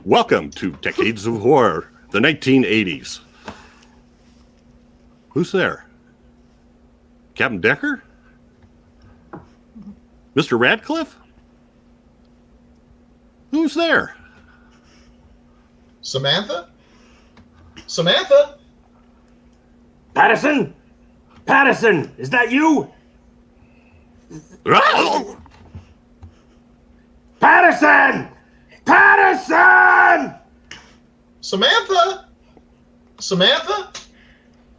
Welcome to Decades of Horror, the 1980s. Who's there? Captain Decker? Mr. Radcliffe? Who's there? Samantha? Samantha? Patterson? Patterson, is that you? Patterson! Patterson! Samantha? Samantha?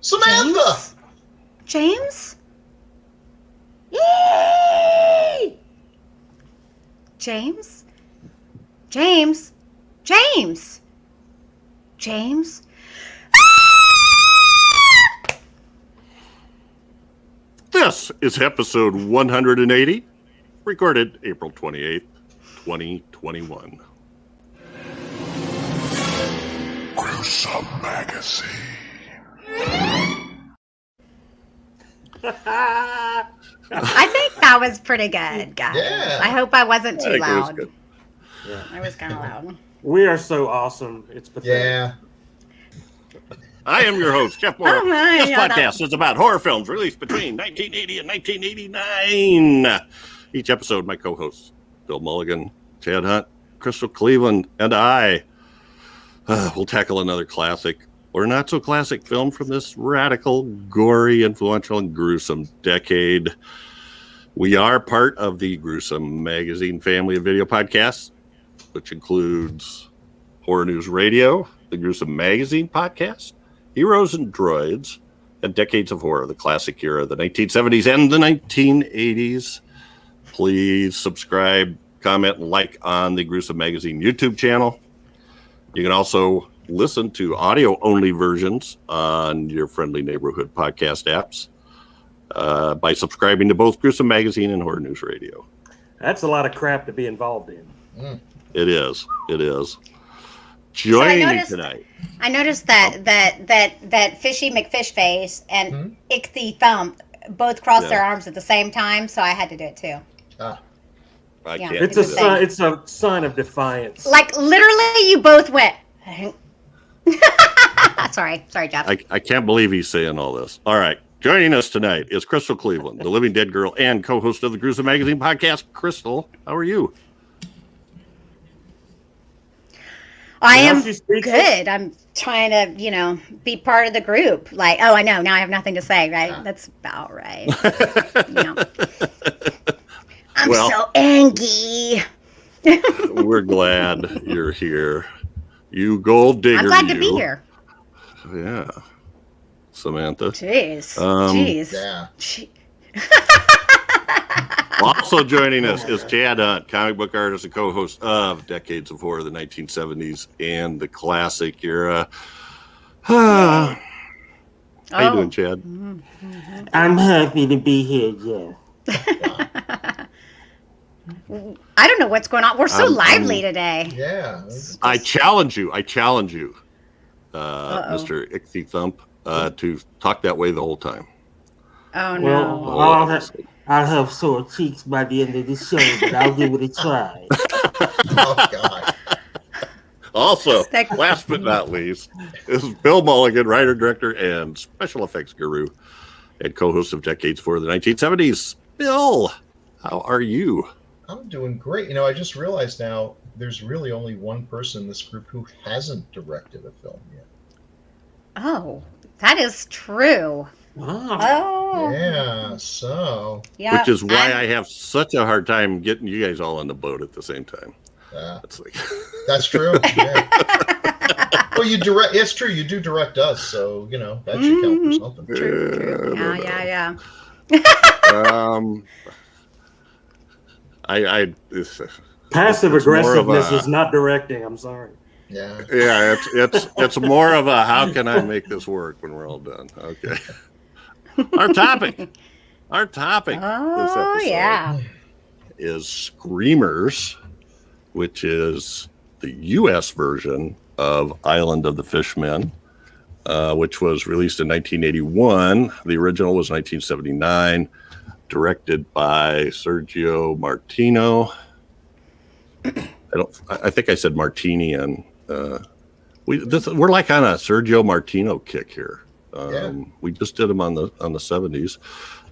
Samantha! James? Yay! James? James? James? James? This is episode 180, recorded April 28th, 2021. Gruesome Magazine. I think that was pretty good, guys. Yeah. I hope I wasn't I too think it was loud. good. Yeah. I was kind of loud. We are so awesome. It's pathetic. Yeah. I am your host, Jeff Mohr. Oh my, This yeah, podcast is about horror films released between 1980 and 1989. Each episode, my co-hosts, Bill Mulligan, Chad Hunt, Crystal Cleveland, and I will tackle another classic or not so classic film from this radical, gory, influential, and gruesome decade. We are part of the Gruesome Magazine family of video podcasts, which includes Horror News Radio, the Gruesome Magazine podcast, Heroes and Droids, and Decades of Horror, the classic era of the 1970s and the 1980s. Please subscribe, comment, and like on the Gruesome Magazine YouTube channel. You can also listen to audio-only versions on your friendly neighborhood podcast apps by subscribing to both Gruesome Magazine and Horror News Radio. That's a lot of crap to be involved in. It is. It is. Joining me tonight. I noticed that Fishy McFishface and Ichthy Thump both crossed their arms at the same time, so I had to do it too. I Yeah. can't It's do a that. it's a sign of defiance. Like literally, you both went. Sorry, Jeff. I can't believe he's saying all this. All right. Joining us tonight is Crystal Cleveland, the Living Dead Girl and co-host of the Gruesome Magazine podcast. Crystal, how are you? I Now am she's speechless. good. I'm trying to, be part of the group. Like, oh, I know. Now I have nothing to say, right? That's about right. I'm Well- so angry. We're glad you're here. You gold digger. I'm glad to you. be here. Yeah. Samantha. Jeez. Yeah. Gee- Also joining us is Chad Hunt, comic book artist and co-host of Decades of Horror, the 1970s and the classic era. How you doing, Chad? I'm happy to be here, Jeff. I don't know what's going on. We're so lively today. Yeah. I challenge you, Mr. Ichthy Thump, to talk that way the whole time. Oh, no. Well, I'll have sore cheeks by the end of the show, but I'll give it a try. Oh, God. Also, last but not least, is Bill Mulligan, writer, director, and special effects guru, and co-host of Decades for the 1970s. Bill, how are you? I'm doing great. I just realized now there's really only one person in this group who hasn't directed a film yet. Oh, that is true. Oh. Yeah, so. Yeah. Which is why I have such a hard time getting you guys all on the boat at the same time. It's like That's true. Yeah. Well, you direct. It's true. You do direct us, so that should count for something. True. Yeah. Passive it's more of aggressiveness a- is not directing. I'm sorry. Yeah. Yeah, it's more of a how can I make this work when we're all done? Okay. Our topic this Oh, episode yeah. is Screamers, which is the U.S. version of Island of the Fishmen, which was released in 1981. The original was 1979, directed by Sergio Martino. I think I said Martini, and we're like on a Sergio Martino kick here. We just did him on the 70s.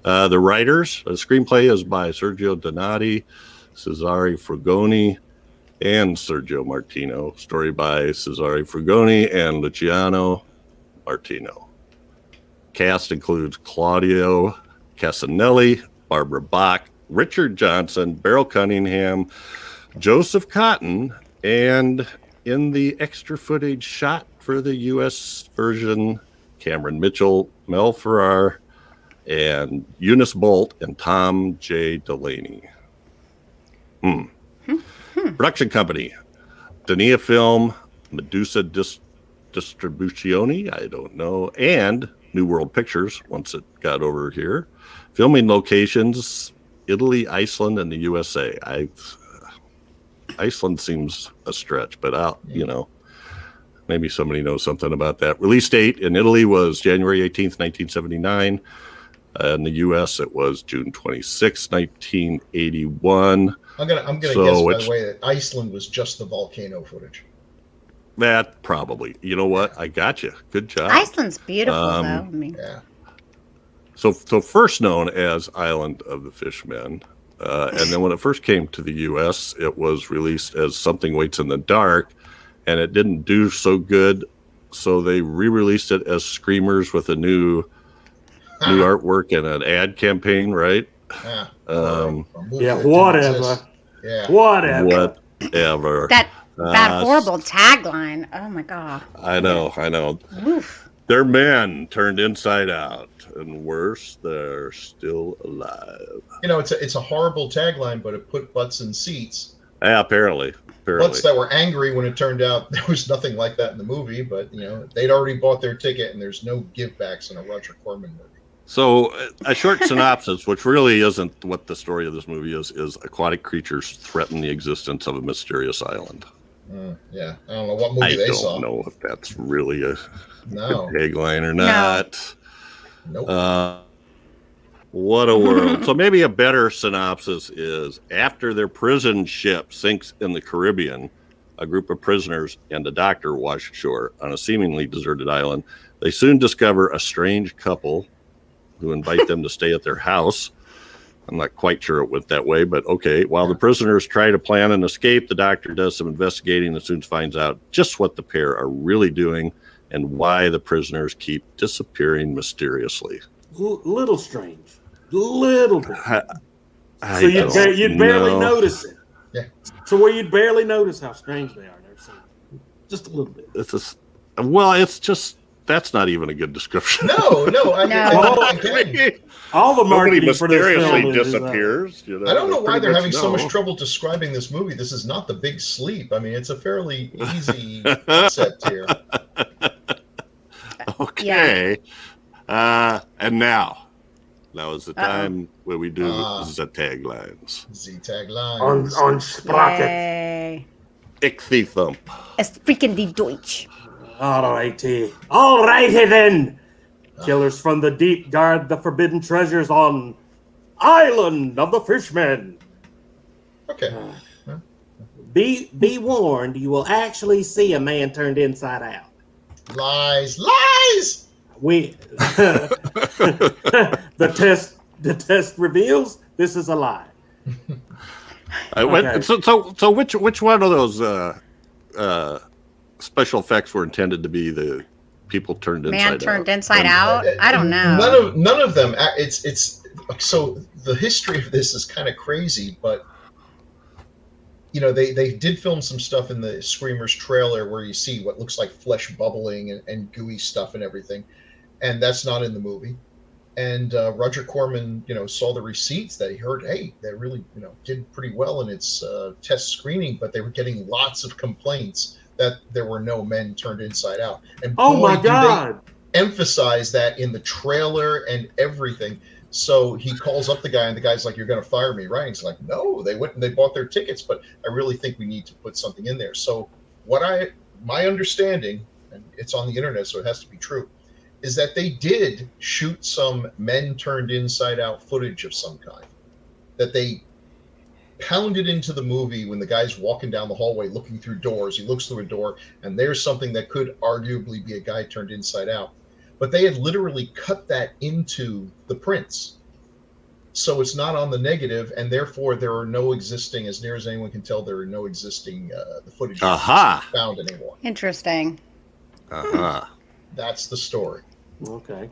The writers, the screenplay is by Sergio Donati, Cesare Frugoni, and Sergio Martino. Story by Cesare Frugoni and Luciano Martino. Cast includes Claudio Casanelli, Barbara Bach, Richard Johnson, Beryl Cunningham, Joseph Cotton, and in the extra footage shot for the U.S. version, Cameron Mitchell, Mel Ferrar, and Eunice Bolt and Tom J. Delaney. Production company, Dania Film, Medusa Distribuzioni, I don't know, and New World Pictures, once it got over here. Filming locations, Italy, Iceland, and the USA. Iceland seems a stretch, but maybe somebody knows something about that. Release date in Italy was January 18th, 1979. In the U.S., it was June 26, 1981. I'm gonna guess, by the way, that Iceland was just the volcano footage. That probably. You know what? I got you. Good job. Iceland's beautiful, though. Yeah. So first known as Island of the Fishmen, and then when it first came to the U.S., it was released as Something Waits in the Dark, and it didn't do so good, so they re-released it as Screamers with a new artwork and an ad campaign, right? Whatever. Yeah. Whatever. That horrible tagline. Oh my God. I know. Oof. They're men turned inside out, and worse, they're still alive. It's a horrible tagline, but it put butts in seats. Yeah, apparently. Butts that were angry when it turned out there was nothing like that in the movie, but they'd already bought their ticket, and there's no givebacks in a Roger Corman movie. So a short synopsis, which really isn't what the story of this movie is aquatic creatures threaten the existence of a mysterious island. Yeah, I don't know what movie they saw. I don't know if that's really a tagline or No. not. Nope. What a world. So maybe a better synopsis is, after their prison ship sinks in the Caribbean, a group of prisoners and a doctor wash ashore on a seemingly deserted island. They soon discover a strange couple who invite them to stay at their house. I'm not quite sure it went that way, but okay. While the prisoners try to plan an escape, the doctor does some investigating and soon finds out just what the pair are really doing and why the prisoners keep disappearing mysteriously. Little strange. Little bit. So you'd barely notice it. Yeah. So where you'd barely notice how strange they are. Just a little bit. It's just, that's not even a good description. No. All the marketing for this mysteriously film disappears. I don't know why they're having so much trouble describing this movie. This is not The Big Sleep. I mean, it's a fairly easy concept here. Okay. And now is the time where we do the taglines. Z taglines. On Sprocket. Yay. Ich the Thump. Es freaking die Deutsch. Alrighty then. Killers from the deep guard the forbidden treasures on Island of the Fishmen. Okay. Be warned, you will actually see a man turned inside out. Lies. The test reveals this is a lie. So which one of those special effects were intended to be the people turned inside out? Man turned inside out? I don't know. None of them. It's so the history of this is kind of crazy, but they did film some stuff in the Screamers trailer where you see what looks like flesh bubbling and gooey stuff and everything, and that's not in the movie. And Roger Corman, saw the receipts that he heard. Hey, they really, did pretty well in its test screening, but they were getting lots of complaints that there were no men turned inside out. And oh my God! Emphasize that in the trailer and everything. So he calls up the guy, and the guy's like, "You're going to fire me, right?" And he's like, "No, they went and they bought their tickets, but I really think we need to put something in there." So my understanding, and it's on the internet, so it has to be true, is that they did shoot some men turned inside out footage of some kind that they pounded into the movie when the guy's walking down the hallway looking through doors. He looks through a door, and there's something that could arguably be a guy turned inside out. But they had literally cut that into the prints. So it's not on the negative, and therefore there are no existing, as near as anyone can tell, there are no existing the footage found anymore. Interesting. That's the story. Okay.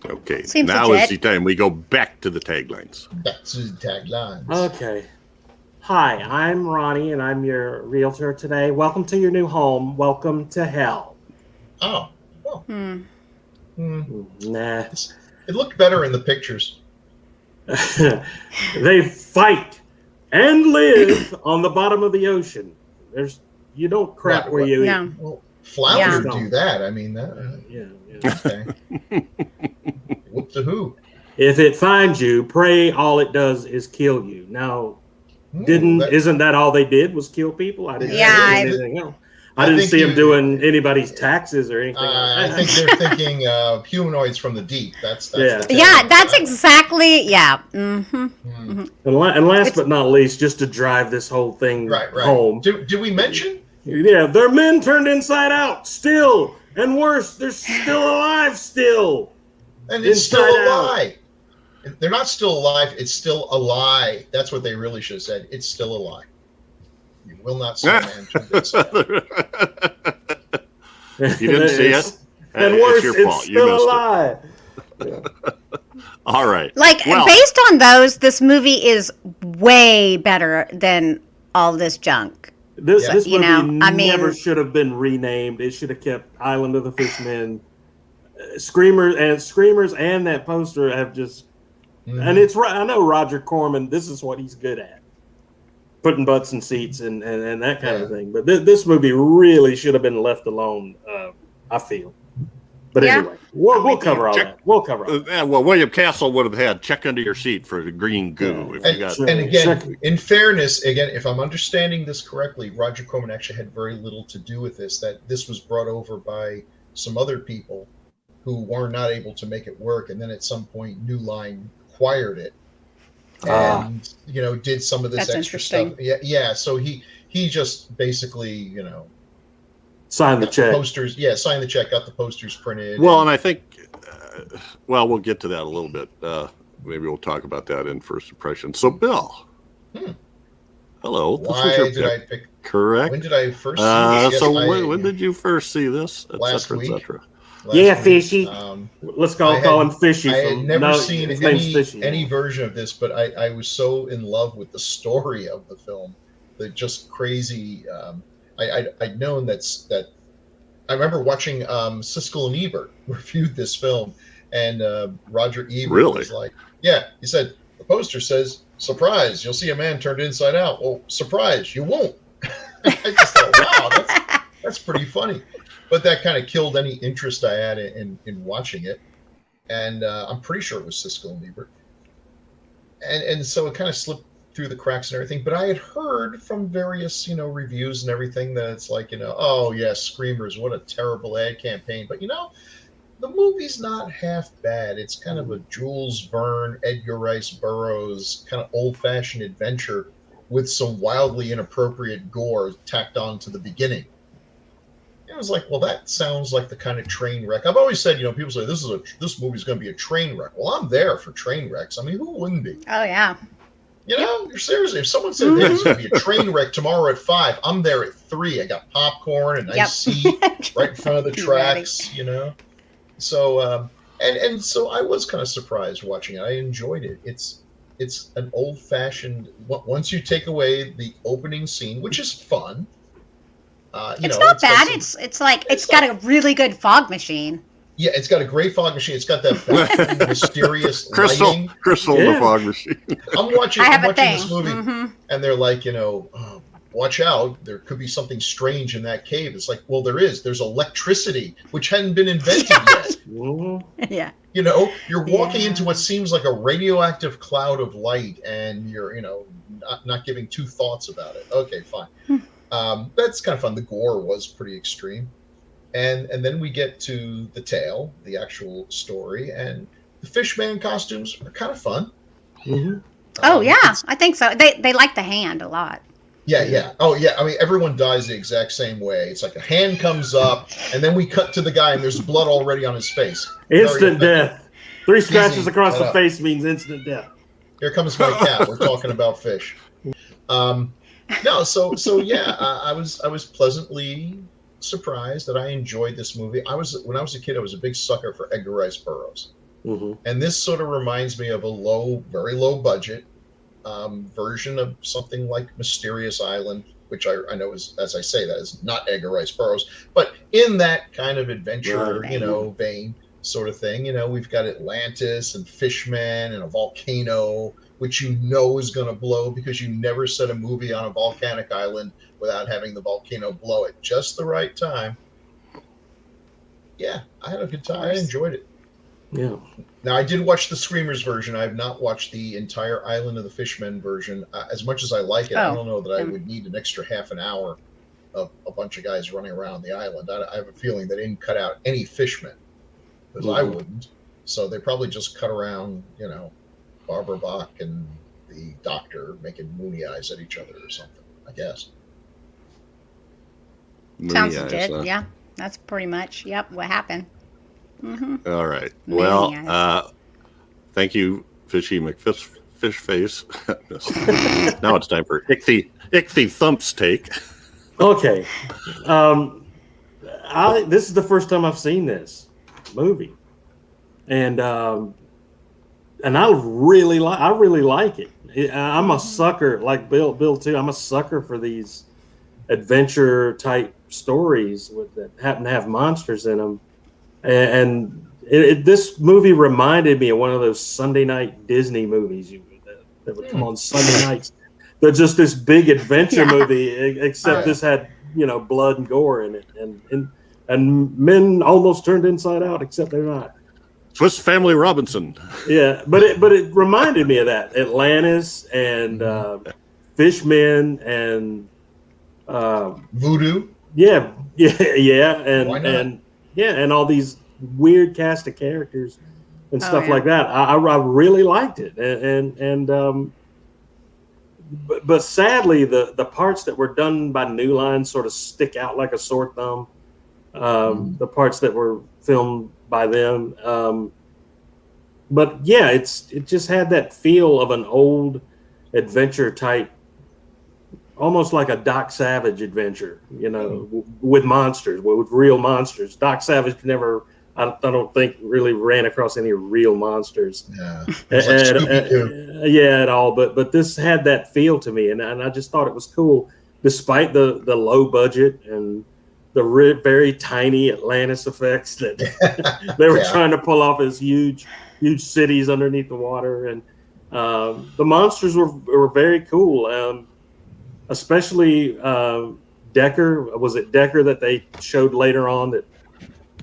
Okay. Seems now legit. is the time we go back to the taglines. Back to the taglines. Okay. Hi, I'm Ronnie, and I'm your realtor today. Welcome to your new home. Welcome to hell. Oh. Well. Nah. It looked better in the pictures. They fight and live on the bottom of the ocean. You don't crap Right, where you eat. No. Well, Flounder Yeah. do that. I mean, that. Yeah. Okay. Whoop the who. If it finds you, pray all it does is kill you. Now, isn't that all they did was kill people? I didn't see anything else. I didn't see them doing anybody's taxes or anything. I think they're thinking humanoids from the deep. That's That's exactly Mm-hmm. And last but not least, just to drive this whole thing home. Did we mention? Yeah, they're men turned inside out still, and worse, they're still alive still. And it's still a lie. They're not still alive. It's still a lie. That's what they really should have said. It's still a lie. You will not see a man turned inside out. You didn't see it? And it's worse, your it's fault. still You a lie. All right. Based on those, this movie is way better than all this junk. This movie never mean, should have been renamed. It should have kept Island of the Fishmen. Screamers and that poster have just, and it's right. I know Roger Corman. This is what he's good at, putting butts in seats and that kind of thing. But this movie really should have been left alone. I feel. But anyway, we'll cover all that. We'll cover all that. Well, William Castle would have had check under your seat for the green goo. If you got and again, in fairness, if I'm understanding this correctly, Roger Corman actually had very little to do with this. That this was brought over by some other people who were not able to make it work, and then at some point, New Line acquired it, and did some of this extra stuff. Yeah. So he just basically signed the check. Posters, signed the check, got the posters printed. Well, and I think, we'll get to that a little bit. Maybe we'll talk about that in first impression. So, Bill, hello. Why did I pick? Correct. When did I first see this? When did you first see this? Last week. Last week. Fishy. Let's call him Fishy. I had never seen any version of this, but I was so in love with the story of the film, the just crazy. I'd known that. I remember watching Siskel and Ebert reviewed this film, and Roger Ebert was like, he said, the poster says, surprise, you'll see a man turned inside out. Well, surprise, you won't. I just thought, wow, that's pretty funny. But that kind of killed any interest I had in watching it. And I'm pretty sure it was Siskel and Ebert. And so it kind of slipped through the cracks and everything. But I had heard from various, reviews and everything that it's like, oh, yeah, Screamers, what a terrible ad campaign. But, the movie's not half bad. It's kind of a Jules Verne, Edgar Rice Burroughs kind of old-fashioned adventure with some wildly inappropriate gore tacked on to the beginning. I was like, well, that sounds like the kind of train wreck. I've always said, people say this movie's going to be a train wreck. Well, I'm there for train wrecks. I mean, who wouldn't be? Oh yeah. You're seriously. If someone said there's going to be a train wreck tomorrow at 5, I'm there at 3. I got popcorn and nice seat right in front of the tracks. So and so I was kind of surprised watching it. I enjoyed it. It's an old-fashioned. Once you take away the opening scene, which is fun. It's not bad. It's got a really good fog machine. Yeah, it's got a great fog machine. It's got that mysterious lighting. Crystal, the fog machine. I'm watching this movie, and they're like, watch out. There could be something strange in that cave. It's like, well, there is. There's electricity, which hadn't been invented yet. Yeah. You're walking into what seems like a radioactive cloud of light, and you're, not giving two thoughts about it. Okay, fine. That's kind of fun. The gore was pretty extreme. And then we get to the tale, the actual story, and the Fishman costumes are kind of fun. Oh yeah, I think so. They like the hand a lot. Yeah. Oh yeah. I mean, everyone dies the exact same way. It's like a hand comes up, and then we cut to the guy, and there's blood already on his face. Instant death. 3 scratches Easy. across Shut the up. face means instant death. Here comes my cat. We're talking about fish. No, so yeah, I was pleasantly surprised that I enjoyed this movie. When I was a kid, I was a big sucker for Edgar Rice Burroughs, and this sort of reminds me of a very low budget version of something like Mysterious Island, which I know is, as I say, that is not Edgar Rice Burroughs, but in that kind of adventure, vein sort of thing. We've got Atlantis and fishmen and a volcano, which is going to blow because you never set a movie on a volcanic island without having the volcano blow at just the right time. Yeah, I had a good time. I enjoyed it. Yeah. Now, I did watch the Screamers version. I have not watched the entire Island of the Fishmen version. As much as I like it, I don't know that I would need an extra half an hour of a bunch of guys running around the island. I have a feeling they didn't cut out any fishmen, because I wouldn't. So they probably just cut around, Barbara Bach and the doctor making moony eyes at each other or something, I guess. Sounds legit. Yeah, that's pretty much, what happened. All right. Well, thank you, Fishy McFish Face. Now it's time for Ichthy Thump's take. Okay. This is the first time I've seen this movie, and I really like it. I'm a sucker, like Bill too. I'm a sucker for these adventure type stories that happen to have monsters in them. And this movie reminded me of one of those Sunday night Disney movies that would come on Sunday nights. They're just this big adventure movie, except this had blood and gore in it, and men almost turned inside out, except they're not. Swiss Family Robinson. Yeah, but it reminded me of that Atlantis and Fishmen and Voodoo. Yeah, and all these weird cast of characters and stuff like that. I really liked it, but sadly, the parts that were done by New Line sort of stick out like a sore thumb. The parts that were filmed by them, but yeah, it just had that feel of an old adventure type. Almost like a Doc Savage adventure, with monsters, with real monsters. Doc Savage never, I don't think, really ran across any real monsters. Yeah, at all. But this had that feel to me, and I just thought it was cool, despite the low budget and the very tiny Atlantis effects that they were trying to pull off as huge cities underneath the water, and the monsters were very cool. Especially Decker. Was it Decker that they showed later on that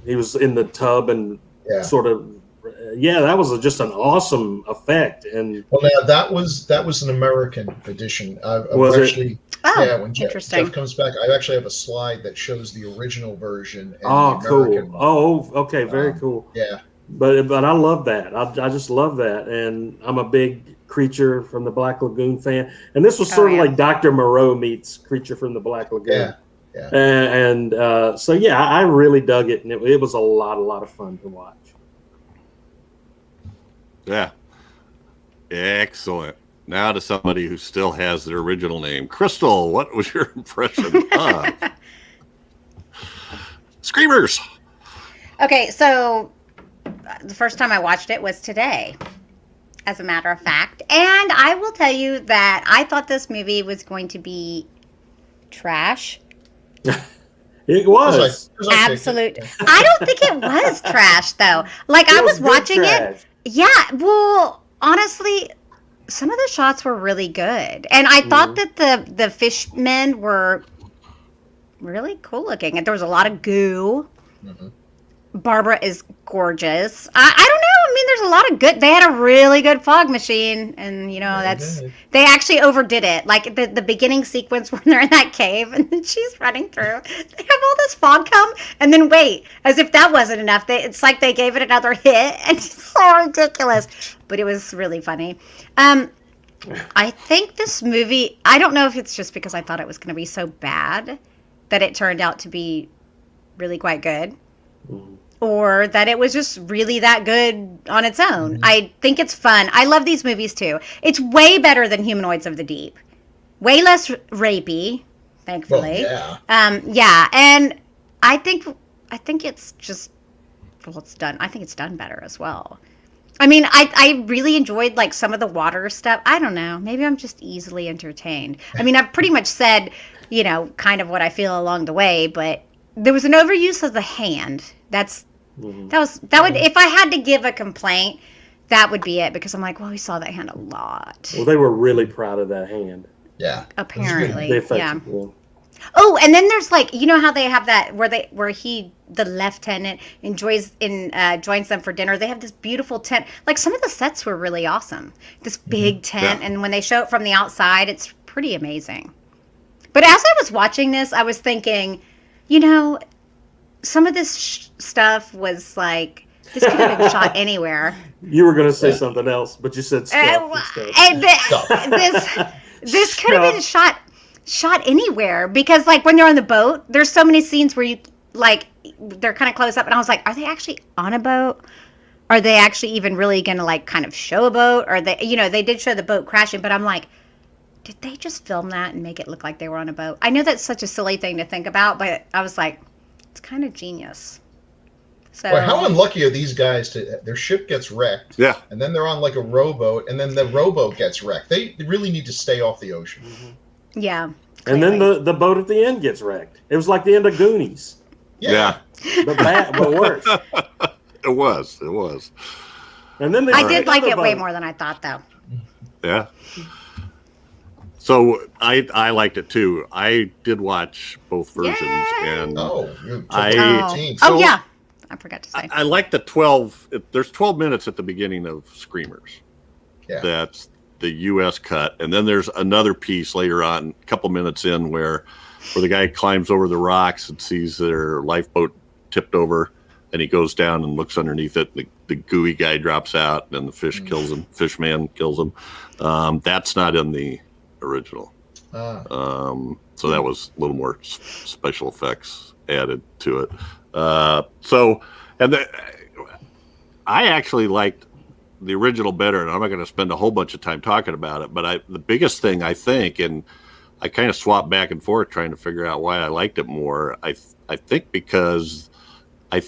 he was in the tub and sort of? That was just an awesome effect. And now that was an American edition. Was actually, it? When Jeff comes back, I actually have a slide that shows the original version and the American one. Oh, okay, very cool. Yeah, but I love that. I just love that, and I'm a big Creature from the Black Lagoon fan, and this was sort of like Dr. Moreau meets Creature from the Black Lagoon. So I really dug it, and it was a lot of fun to watch. Yeah, excellent. Now to somebody who still has their original name, Crystal. What was your impression of Screamers? Okay, so the first time I watched it was today, as a matter of fact. And I will tell you that I thought this movie was going to be trash. It was. Absolute. I don't think it was trash, though. Like, I was watching it. Yeah, well, honestly, some of the shots were really good. And I thought that the fishmen were really cool looking. And there was a lot of goo. Barbara is gorgeous. I don't know. I mean, there's a lot of good. They had a really good fog machine, and they actually overdid it. Like the beginning sequence when they're in that cave and then she's running through. They have all this fog come, and then wait, as if that wasn't enough. It's like they gave it another hit, and it's so ridiculous. But it was really funny. I think this movie, I don't know if it's just because I thought it was going to be so bad that it turned out to be really quite good, or that it was just really that good on its own. I think it's fun. I love these movies too. It's way better than Humanoids of the Deep. Way less rapey, thankfully. Well, yeah. Yeah, and I think it's just, well, it's done. I think it's done better as well. I mean, I really enjoyed like some of the water stuff. I don't know. Maybe I'm just easily entertained. I mean, I've pretty much said, kind of what I feel along the way, but there was an overuse of the hand. That would, if I had to give a complaint, that would be it, because I'm like, well, we saw that hand a lot. Well, they were really proud of that hand. Yeah. Apparently. Yeah. Oh, and then there's like, how they have that where the lieutenant joins them for dinner. They have this beautiful tent. Like, some of the sets were really awesome. This big tent, and when they show it from the outside, it's pretty amazing. But as I was watching this, I was thinking, some of this stuff was like, this could have been shot anywhere. You were going to say something else, but you said stuff. This could have been shot anywhere, because like when they're on the boat, there's so many scenes where you like they're kind of close up, and I was like, are they actually on a boat? Are they actually even really gonna like kind of show a boat? Or they they did show the boat crashing, but I'm like, did they just film that and make it look like they were on a boat? I know that's such a silly thing to think about, but I was like, it's kind of genius. So Boy, how unlucky are these guys their ship gets wrecked, and then they're on like a rowboat, and then the rowboat gets wrecked. They really need to stay off the ocean. Yeah. And then the boat at the end gets wrecked. It was like the end of Goonies. Yeah. But worse. It was. And then I did like it way more than I thought, though. Yeah. So I liked it too. I did watch both versions, and yeah, I forgot to say. I like the 12. There's 12 minutes at the beginning of Screamers. Yeah. That's the U.S. cut, and then there's another piece later on, a couple minutes in, where the guy climbs over the rocks and sees their lifeboat tipped over, and he goes down and looks underneath it. The gooey guy drops out, and the fish kills him. Fish man kills him. That's not in the original. So that was a little more special effects added to it. I actually liked the original better, and I'm not going to spend a whole bunch of time talking about it, but the biggest thing I think, and I kind of swapped back and forth trying to figure out why I liked it more. I think because I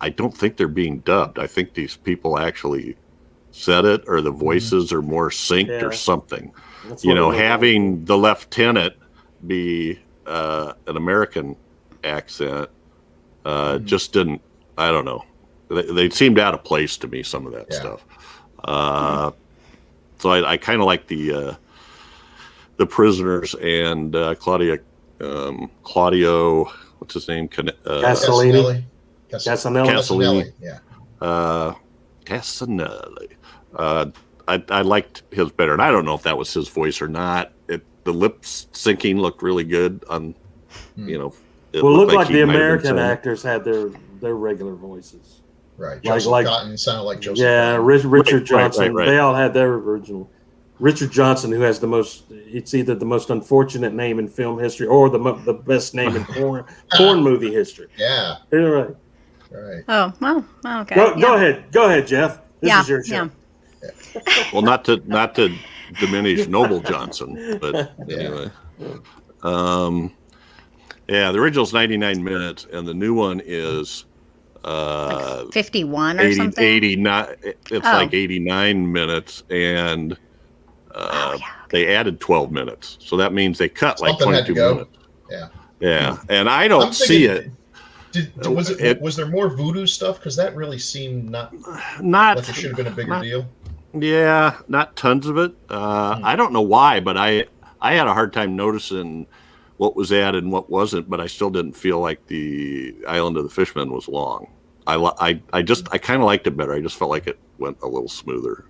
don't think they're being dubbed. I think these people actually said it, or the voices are more synced or something. Having the lieutenant be an American accent just didn't, I don't know. They seemed out of place to me, some of that stuff. So I kind of like the prisoners and Claudio, what's his name? Castellini. Castellini. Yeah. Castellini. I liked his better, and I don't know if that was his voice or not. The lip syncing looked really good on, It looked like the American actors had their regular voices. Right. Joseph Cotton sounded like Joseph. Yeah, Cotton. Richard Johnson. Right. They all had their original. Richard Johnson, who has it's either the most unfortunate name in film history or the best name in porn movie history. Yeah. You're right. Right. Oh, well, okay. Go ahead, Jeff. This is your show. Yeah. Well, not to diminish Noble Johnson, but anyway. The original's 99 minutes, and the new one is like 51 or something. 89. It's like 89 minutes, and they added 12 minutes, so that means they cut like 22 minutes. Yeah, and I don't see it. Was there more voodoo stuff? Because that really seemed not like it should have been a bigger deal. Yeah, not tons of it. I don't know why, but I had a hard time noticing what was added and what wasn't, but I still didn't feel like the Island of the Fishermen was long. I kind of liked it better. I just felt like it went a little smoother,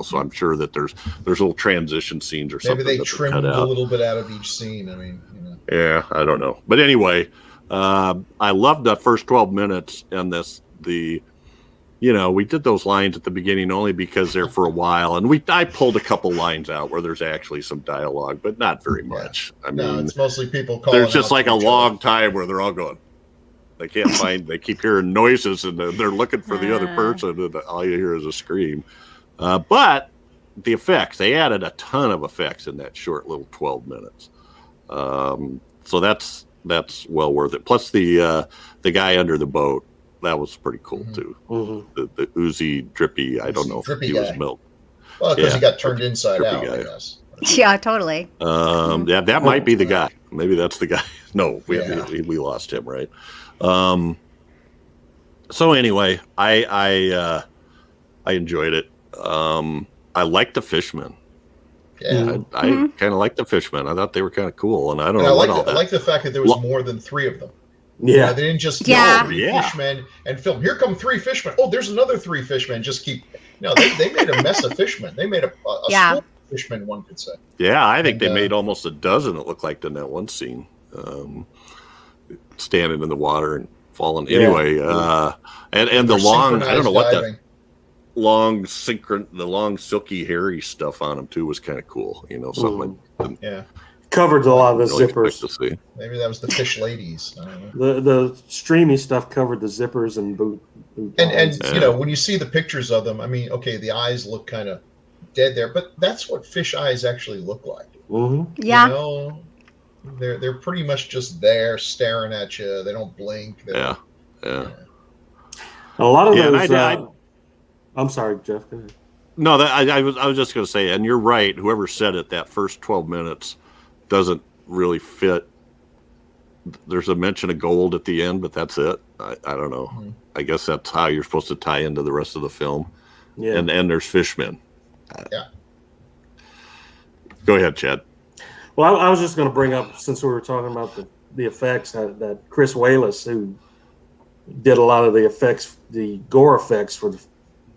so I'm sure that there's little transition scenes or something. Maybe they trimmed a little bit out of each scene. I mean, Yeah, I don't know. But anyway, I loved the first 12 minutes and the we did those lines at the beginning only because they're for a while, and I pulled a couple lines out where there's actually some dialogue, but not very much. I mean, it's mostly people calling. There's just out like to a each long other. time where they're all going. They can't find. They keep hearing noises, and they're looking for the other person, and all you hear is a scream. But the effects, they added a ton of effects in that short little 12 minutes. So that's well worth it. Plus the guy under the boat, that was pretty cool too. Mm-hmm. The oozy drippy, I don't know if Drippy he was guy. milk. Well, because Yeah, he got turned inside drippy out, guy. I guess. Yeah, totally. Yeah, that might be the guy. Maybe that's the guy. No, we lost him, right? So anyway, I enjoyed it. I liked the fishmen. Yeah. I kind of liked the fishmen. I thought they were kind of cool, and I don't And know I what like all that. I like the fact that there was more than 3 of them. Yeah. They didn't just Yeah. three fishmen and film. Here come 3 fishmen. Oh, there's another 3 fishmen. Just keep. No, they made a mess of fishmen. They made a school of fishmen, one could say. Yeah, I think they made almost a dozen. It looked like in that one scene, standing in the water and falling. Yeah. Anyway, and the They're long, I don't know what diving. the long silky hairy stuff on them too was kind of cool. Something I didn't Yeah, Covered a lot of the really expect to zippers. see. maybe that was the fish ladies. I don't know. The streamy stuff covered the zippers and boot And lines. when you see the pictures of them, I mean, okay, the eyes look kind of dead there, but that's what fish eyes actually look like. Mhm. Yeah. They're pretty much just there staring at you. They don't blink. They Yeah, don't- yeah. A lot of Yeah, and those. I'm sorry, Jeff. Go ahead. No, I was just going to say, and you're right. Whoever said it, that first 12 minutes doesn't really fit. There's a mention of gold at the end, but that's it. I don't know. Mm-hmm. I guess that's how you're supposed to tie into the rest of the film. Yeah. And there's fishmen. Yeah. Go ahead, Chad. Well, I was just going to bring up, since we were talking about the effects, that Chris Wallace, who did a lot of the effects, the gore effects for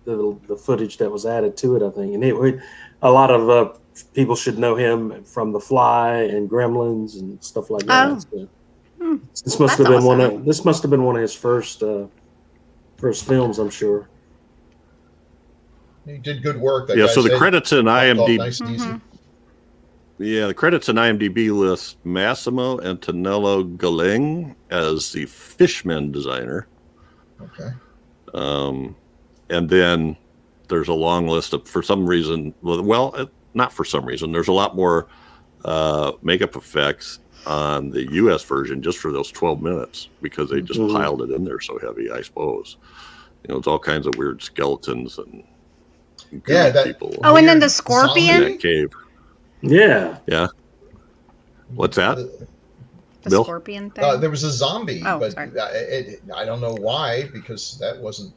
the footage that was added to it, I think. And a lot of people should know him from The Fly and Gremlins and stuff like that. Oh. So this must That's have been awesome. this must have been one of his first films, I'm sure. He did good work. That Yeah, guy so the said. credits in Popped off IMDb. nice and easy. Yeah, the credits in IMDb list Massimo Antonello Galing as the fishman designer. Okay. And then there's a long list of, for some reason, not for some reason, there's a lot more makeup effects on the U.S. version just for those 12 minutes because they just piled it in there so heavy, I suppose. It's all kinds of weird skeletons and people Oh, and then the in scorpion. that cave. Yeah. Yeah. What's that? The Bill? scorpion thing. There was a zombie, Oh, but sorry. I don't know why, because that wasn't,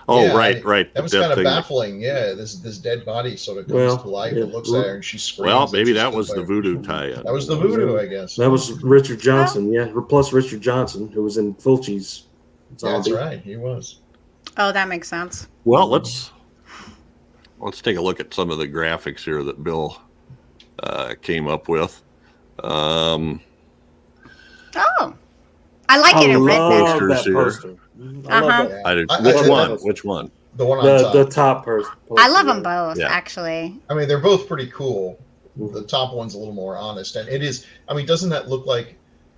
Oh, Yeah, right. that was Dead kind of thing. baffling. Yeah, this dead body sort of comes Well, to life yeah. and looks at her, and she screams. Well, and maybe she's that still was the there. voodoo tie-in. That was the voodoo, I guess. That was Richard Johnson, yeah. Plus Richard Johnson, who was in Fulci's That's Zombie. right. He was. Oh, that makes sense. Well, let's take a look at some of the graphics here that Bill came up with. Oh, I like it in red love then. Posters that here. poster. I love Uh-huh. that. I did, I which did one? that. Which one? The one on top. The top person. I love them both, Yeah. actually. I mean, they're both pretty cool. The top one's a little more honest, and it is. I mean, doesn't that look like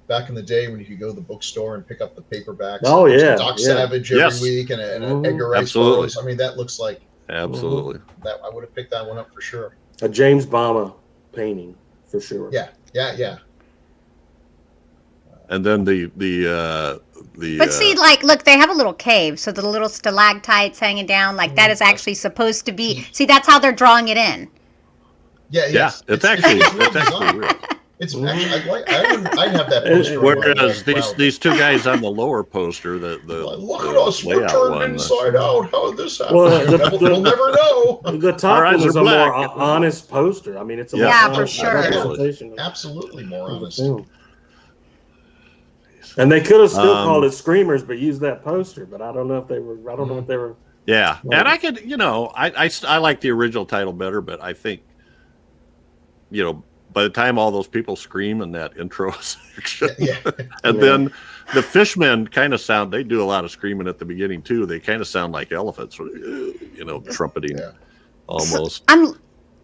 back in the day when you could go to the bookstore and pick up the paperbacks? Oh, yeah, Doc yeah. Savage every Yes. week and an Mhm. Edgar Rice Absolutely. photos. I mean, that looks like Absolutely. that. I would have picked that one up for sure. A James Bama painting, for sure. Yeah. And then the But see, look, they have a little cave, so the little stalactites hanging down, that is actually supposed to be. See, that's how they're drawing it in. Yeah, yes. it's actually well actually real. It's actually, I'd have that poster. on my Whereas wall. these two guys on the lower poster, the Look at us, we're layout turned one, inside out. How did this happen? Well, We'll never know. The top Our eyes one is are a more black. honest poster. I mean, it's a Yeah. more Yeah, for honest sure. representation of Absolutely more the honest. film. And they could have still Um, called it Screamers, but used that poster. But I don't know if they were. I don't know if they were. Yeah, Right. and I could, I like the original title better, but I think, by the time all those people scream in that intro section, and then the fishmen kind of sound. They do a lot of screaming at the beginning too. They kind of sound like elephants, trumpeting almost. So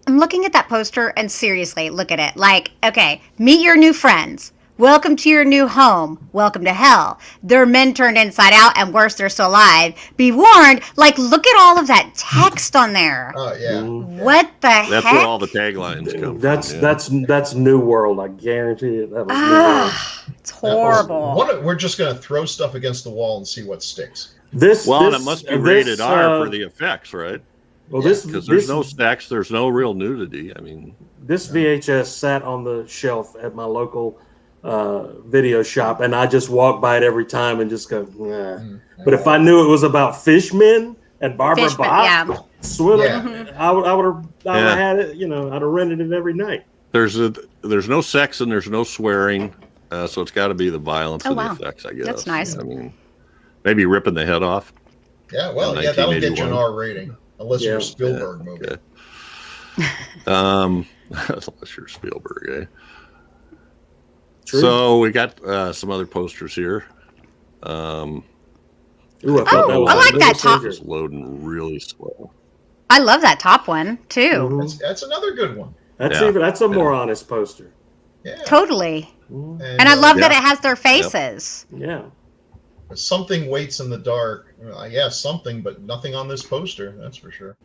I'm looking at that poster, and seriously, look at it. Like, okay, meet your new friends. Welcome to your new home. Welcome to hell. They're men turned inside out, and worse, they're still alive. Be warned. Like, look at all of that text on there. Oh yeah. What the heck? That's where all the taglines come from. That's New World. I guarantee it. That was New World. It's horrible. We're just gonna throw stuff against the wall and see what sticks. And it must be rated R for the effects, right? Well, because there's no sex, there's no real nudity. I mean, this VHS sat on the shelf at my local video shop, and I just walk by it every time and just go, nah. But if I knew it was about fishmen and Barbara Bach swimming, I would have had it. I'd have rented it every night. There's no sex and there's no swearing, so it's got to be the violence and the effects, I guess. That's nice. I mean, maybe ripping the head off. Yeah, well, that'll get you an R rating, unless you're a Spielberg movie. Okay. Unless you're Spielberg, eh? True. So we got some other posters here. I like that top. It's loading really slow. I love that top one too. Mm-hmm. That's another good one. That's a more honest poster. Yeah, totally. Mm-hmm. And I love that it has their faces. Yeah. Something waits in the dark. Something, but nothing on this poster. That's for sure.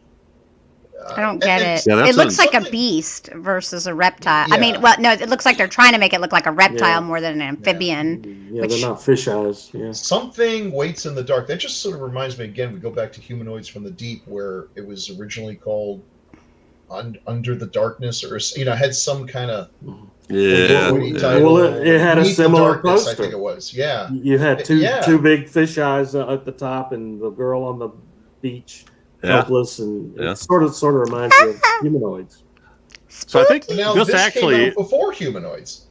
I don't get it. Yeah, it looks like a beast versus a reptile. Yeah. I mean, well, no, it looks like they're trying to make it look like a reptile more than an amphibian. Yeah, they're not fish eyes. Yeah. Something waits in the dark. That just sort of reminds me again. We go back to Humanoids from the Deep, where it was originally called Under the Darkness, or had some kind of Well, it had a similar darkness, poster. I think it was. Yeah. You had two big fish eyes at the top, and the girl on the beach. Helpless, and it sort of reminds you of Humanoids. So I think this actually came out before Humanoids.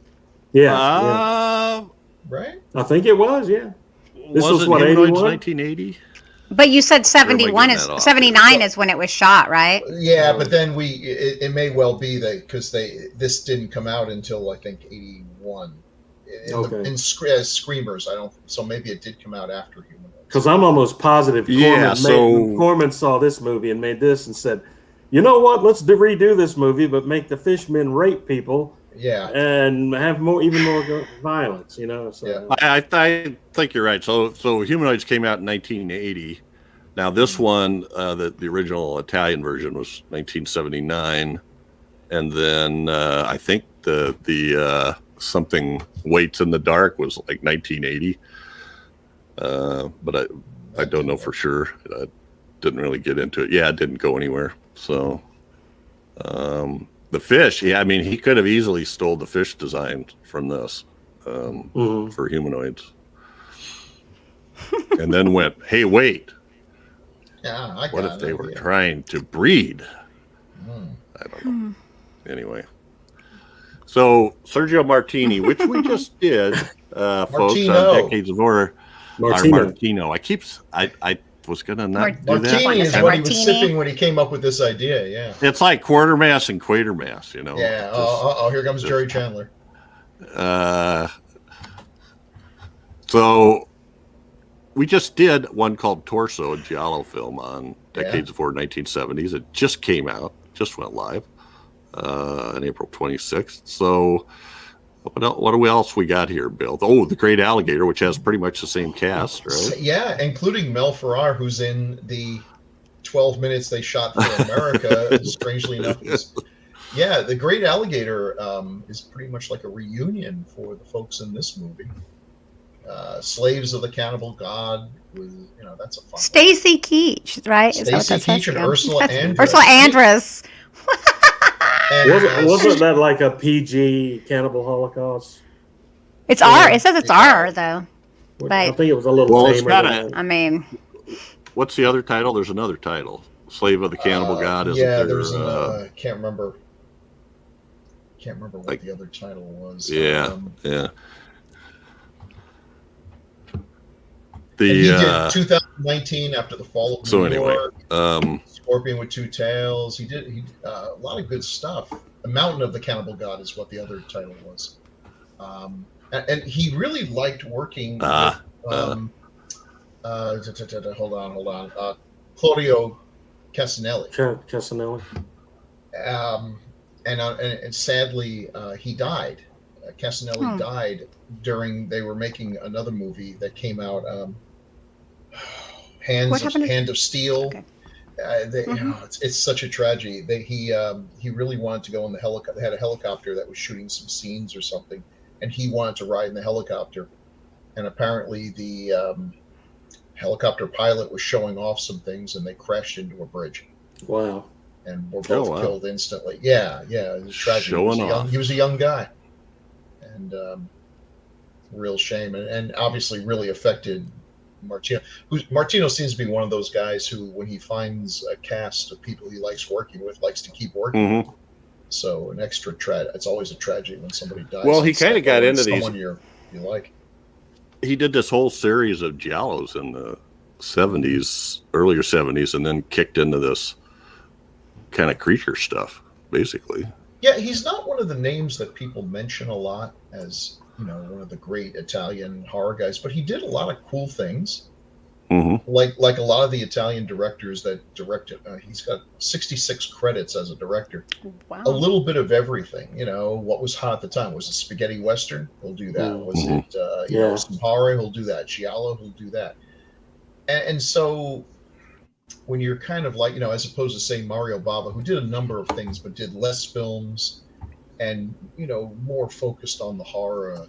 Yeah, right. I think it was. Yeah, this was what, 81? 1980. But you said 79 is when it was shot, right? Yeah, but then it may well be that because this didn't come out until I think 81. In Screamers, so maybe it did come out after Humanoids. Because I'm almost positive Corman saw this movie and made this and said, you know what, let's redo this movie, but make the fishmen rape people and have even more violence, So. I think you're right. So Humanoids came out in 1980. Now this one, the original Italian version was 1979. And then I think the Something Waits in the Dark was like 1980. But I don't know for sure. I didn't really get into it. Yeah, it didn't go anywhere. So the fish, I mean, he could have easily stole the fish design from this for Humanoids. And then went, hey, wait. Yeah, what if they were trying to breed? I don't know. Anyway. So Sergio Martini, which we just did, folks, on Decades of Horror. Martino. I was gonna not do that. Martini is what he was sipping when he came up with this idea. Yeah, it's like Quartermass and Quatermass, Yeah. Here comes Jerry Chandler. So we just did one called Torso, a giallo film on Decades of Horror 1970s. It just came out, just went live on April 26th. So. What else we got here, Bill? Oh, The Great Alligator, which has pretty much the same cast, right? Yeah, including Mel Ferrar, who's in the 12 minutes they shot for America, strangely enough. The Great Alligator is pretty much like a reunion for the folks in this movie. Slaves of the Cannibal God that's a fun Stacy Keach, right? Stacy Keach and Ursula Andress. Ursula Andress. Wasn't that like a PG Cannibal Holocaust? It's R. It says it's R though. But I think it was a little tamer. I mean, what's the other title? There's another title. Slave of the Cannibal God. There's can't remember what the other title was. He did 2019 After the Fall of New York. Scorpion with Two Tails. He did a lot of good stuff. Mountain of the Cannibal God is what the other title was. And he really liked working with, hold on, Claudio Casanelli. Casanelli. And sadly, he died. Casanelli died they were making another movie that came out, Hand of Steel. Okay. It's such a tragedy. He really wanted to go in the helicopter. They had a helicopter that was shooting some scenes or something, and he wanted to ride in the helicopter. And apparently, the helicopter pilot was showing off some things, and they crashed into a bridge. Wow! And were both killed instantly. Yeah, it was tragic. He was a young guy, and real shame, and obviously really affected Martino. Martino seems to be one of those guys who, when he finds a cast of people he likes working with, likes to keep working. Mm-hmm. So an extra it's always a tragedy when somebody dies. Well, he kind of got into someone you like. He did this whole series of giallos in the earlier 70s, and then kicked into this kind of creature stuff, basically. Yeah, he's not one of the names that people mention a lot as, one of the great Italian horror guys, but he did a lot of cool things. Mm-hmm. Like a lot of the Italian directors that directed. He's got 66 credits as a director. Wow. A little bit of everything. What was hot at the time? Was it spaghetti western? He'll do that. Mm-hmm. Was it some horror? He'll do that. Giallo? He'll do that. And so when you're kind of like, as opposed to, say, Mario Bava, who did a number of things but did less films and, more focused on the horror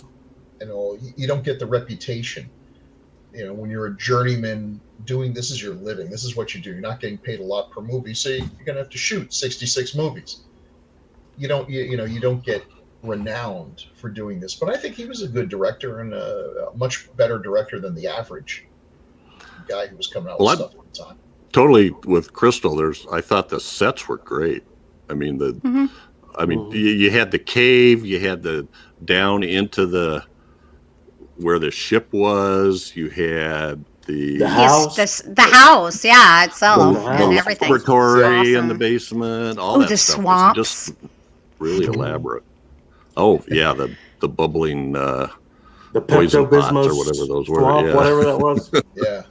and all, you don't get the reputation. When you're a journeyman doing this is your living, this is what you do. You're not getting paid a lot per movie, so you're going to have to shoot 66 movies. You don't get renowned for doing this. But I think he was a good director and a much better director than the average guy who was coming out with stuff at the time. Totally with Crystal. I thought the sets were great. I mean, you had the cave, you had the down into where the ship was, you had the house, the house, yeah, itself, and everything. The laboratory in the basement, all that the stuff swamps. was just really elaborate. Oh yeah, the bubbling the poison pots or whatever those were, swamp, whatever that was. Yeah.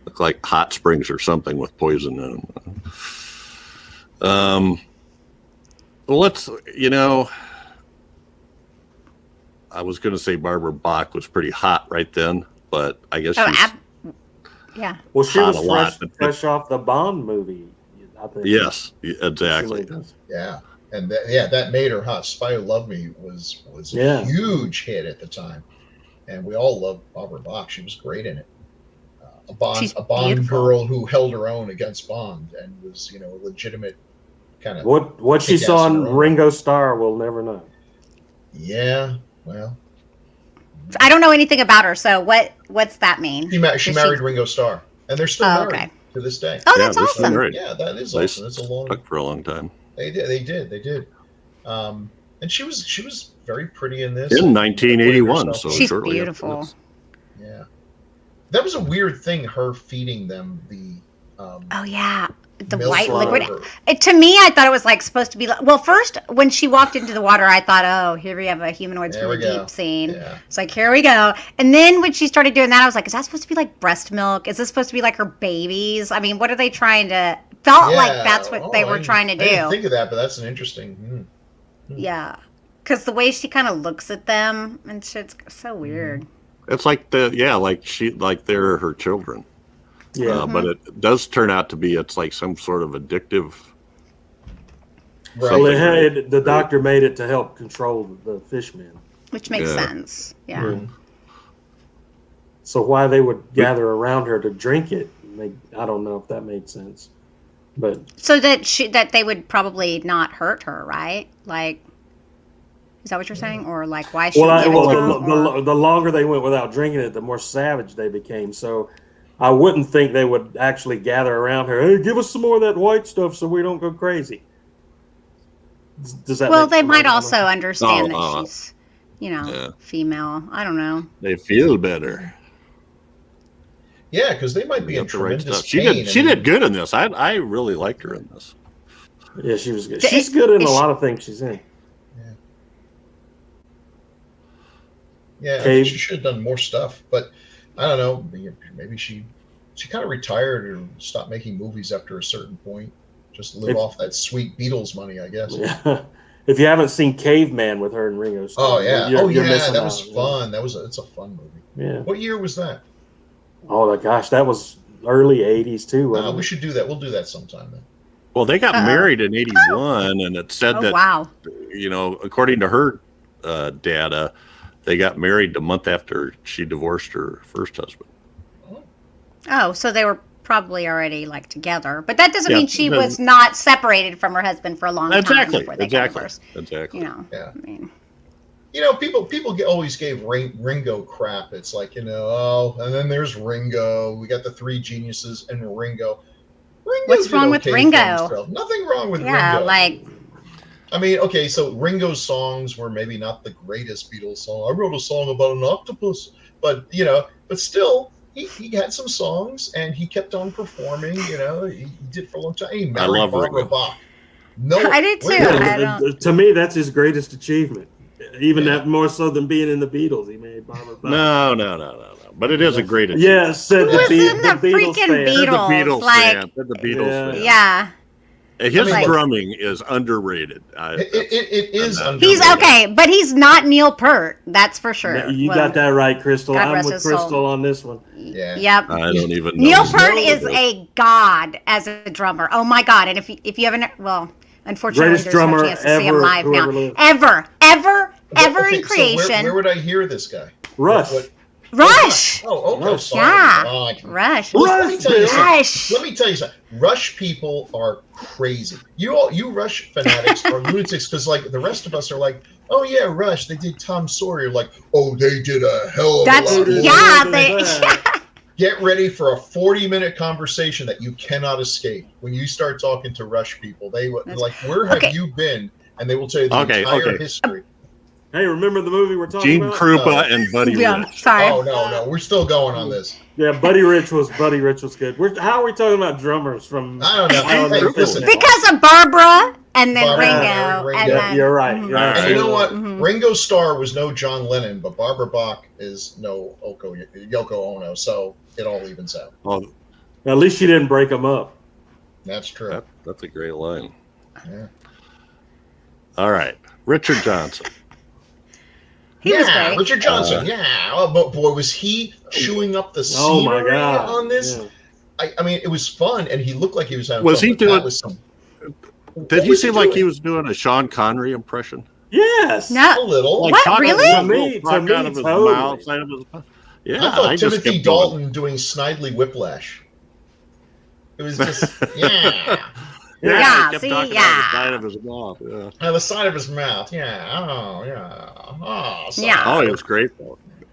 Look like hot springs or something with poison in them. Well, let's, I was going to say Barbara Bach was pretty hot right then, but I guess yeah. Well, she was fresh off the Bond movie, I think. Yes, exactly. Yeah, and that made her hot. Spy Who Loved Me was a huge hit at the time, and we all loved Barbara Bach. She was great in it. A Bond beautiful. Girl who held her own against Bond and was, a legitimate kind of. What she saw in Ringo Starr, we'll never know. Yeah, well, I don't know anything about her. So what's that mean? She married Ringo Starr, and they're still married to this day. Oh, that's awesome. Yeah, that is awesome. It's for a long time. They did. And she was very pretty in this. In 1981, so she's beautiful. Yeah. That was a weird thing, her feeding them the the white liquid. To me, I thought it was supposed to be first when she walked into the water, I thought, oh, here we have a humanoids from the deep scene. Yeah. It's like, here we go. And then when she started doing that, I was like, is that supposed to be like breast milk? Is this supposed to be like her babies? I mean, what are they trying to like that's what they were trying to do. I didn't think of that, but that's an interesting Yeah. Because the way she kind of looks at them and shit's so weird. It's like they're her children. Yeah, but it does turn out to be it's like some sort of addictive. Right. Well, the doctor made it to help control the fishmen, which makes sense. Yeah. Mm. So why they would gather around her to drink it? I don't know if that made sense, but so that they would probably not hurt her, right? Like. Is that what you're saying, or why should? The longer they went without drinking it, the more savage they became. So, I wouldn't think they would actually gather around her. Hey, give us some more of that white stuff so we don't go crazy. Does that? Well, they might also understand that she's, female. I don't know. They feel better. Yeah, because they might be in tremendous pain. She did good in this. I really liked her in this. Yeah, she was good. She's good in a lot of things she's in. Yeah, I think she should have done more stuff, but I don't know. Maybe she kind of retired or stopped making movies after a certain point. Just live off that sweet Beatles money, I guess. Yeah. If you haven't seen Caveman with her and Ringo Starr, that was out. fun. It's a fun movie. Yeah. What year was that? Oh my gosh, that was early '80s too. Wasn't We it? should do that. We'll do that sometime then. Well, they got married in '81, and it said that wow. According to her data, they got married the month after she divorced her first husband. Oh, so they were probably already like together, but that doesn't mean she was not separated from her husband for a long time before they got divorced. Exactly. I mean, people always gave Ringo crap. It's like, and then there's Ringo. We got the three geniuses and Ringo. What's wrong with Ringo? Nothing wrong with Ringo. Yeah, like. I mean, okay, so Ringo's songs were maybe not the greatest Beatles song. I wrote a song about an octopus, but still, he had some songs and he kept on performing. He did for a long time. He married Barbara Bach. No, I did too. To me, that's his greatest achievement. Even that more so than being in the Beatles, he made Barbara Bach. No. But it is a great achievement. Yeah, said Who was in the Beatles freaking fan. Beatles? The Beatles Like, fan. The Beatles fan. Yeah. His drumming is underrated. It is underrated. He's okay, but he's not Neil Peart. That's for sure. You got that right, Crystal. God I'm rest with his Crystal soul. on this one. Yeah. Yep. I don't even know. Neil Peart is a god as a drummer. Oh my god! And if you haven't, unfortunately, Greatest there's no drummer chance to see him ever, live now. whoever lived. Ever Okay, in creation. So where would I hear this guy? Rush. Rush. Oh, okay. Rush. Sorry. Yeah. Oh, Rush. Let me tell you something. Rush. Let me tell you something. Rush people are crazy. You Rush fanatics are lunatics because like the rest of us are like, oh yeah, Rush. They did Tom Sawyer. Like, oh, they did a hell of a lot. Yeah. Get ready for a 40-minute conversation that you cannot escape when you start talking to Rush people. They like, where have you been? And they will tell you the entire history. Hey, remember the movie we're talking Gene about? Krupa and Buddy Rich. Sorry. Oh no, we're still going on this. Yeah, Buddy Rich was good. How are we talking about drummers from? I don't know. Hey, listen. Because of Barbara and then Barbara, Ringo. And then, you're right. Mm-hmm. You're right. And you know what? Ringo Starr was no John Lennon, but Barbara Bach is no Yoko Ono, so it all evens out. Well, At least she didn't break them up. That's true. that's a great line. Yeah. All right. Richard Johnson. He was great. Richard Johnson. But boy, was he chewing up the scenery on this? Yeah. I mean, it was fun, and he looked like he was having fun. He doing? Did he seem like he was doing a Sean Connery impression? Yes. No. A little. Like what? Really? Out of his mouth, side of his mouth. Yeah, I thought Timothy Dalton doing Snidely Whiplash. It was just Yeah, he kept see, talking out the side of his mouth. Yeah. The side of his mouth. Yeah. Oh, yeah. Yeah. Oh, he was great.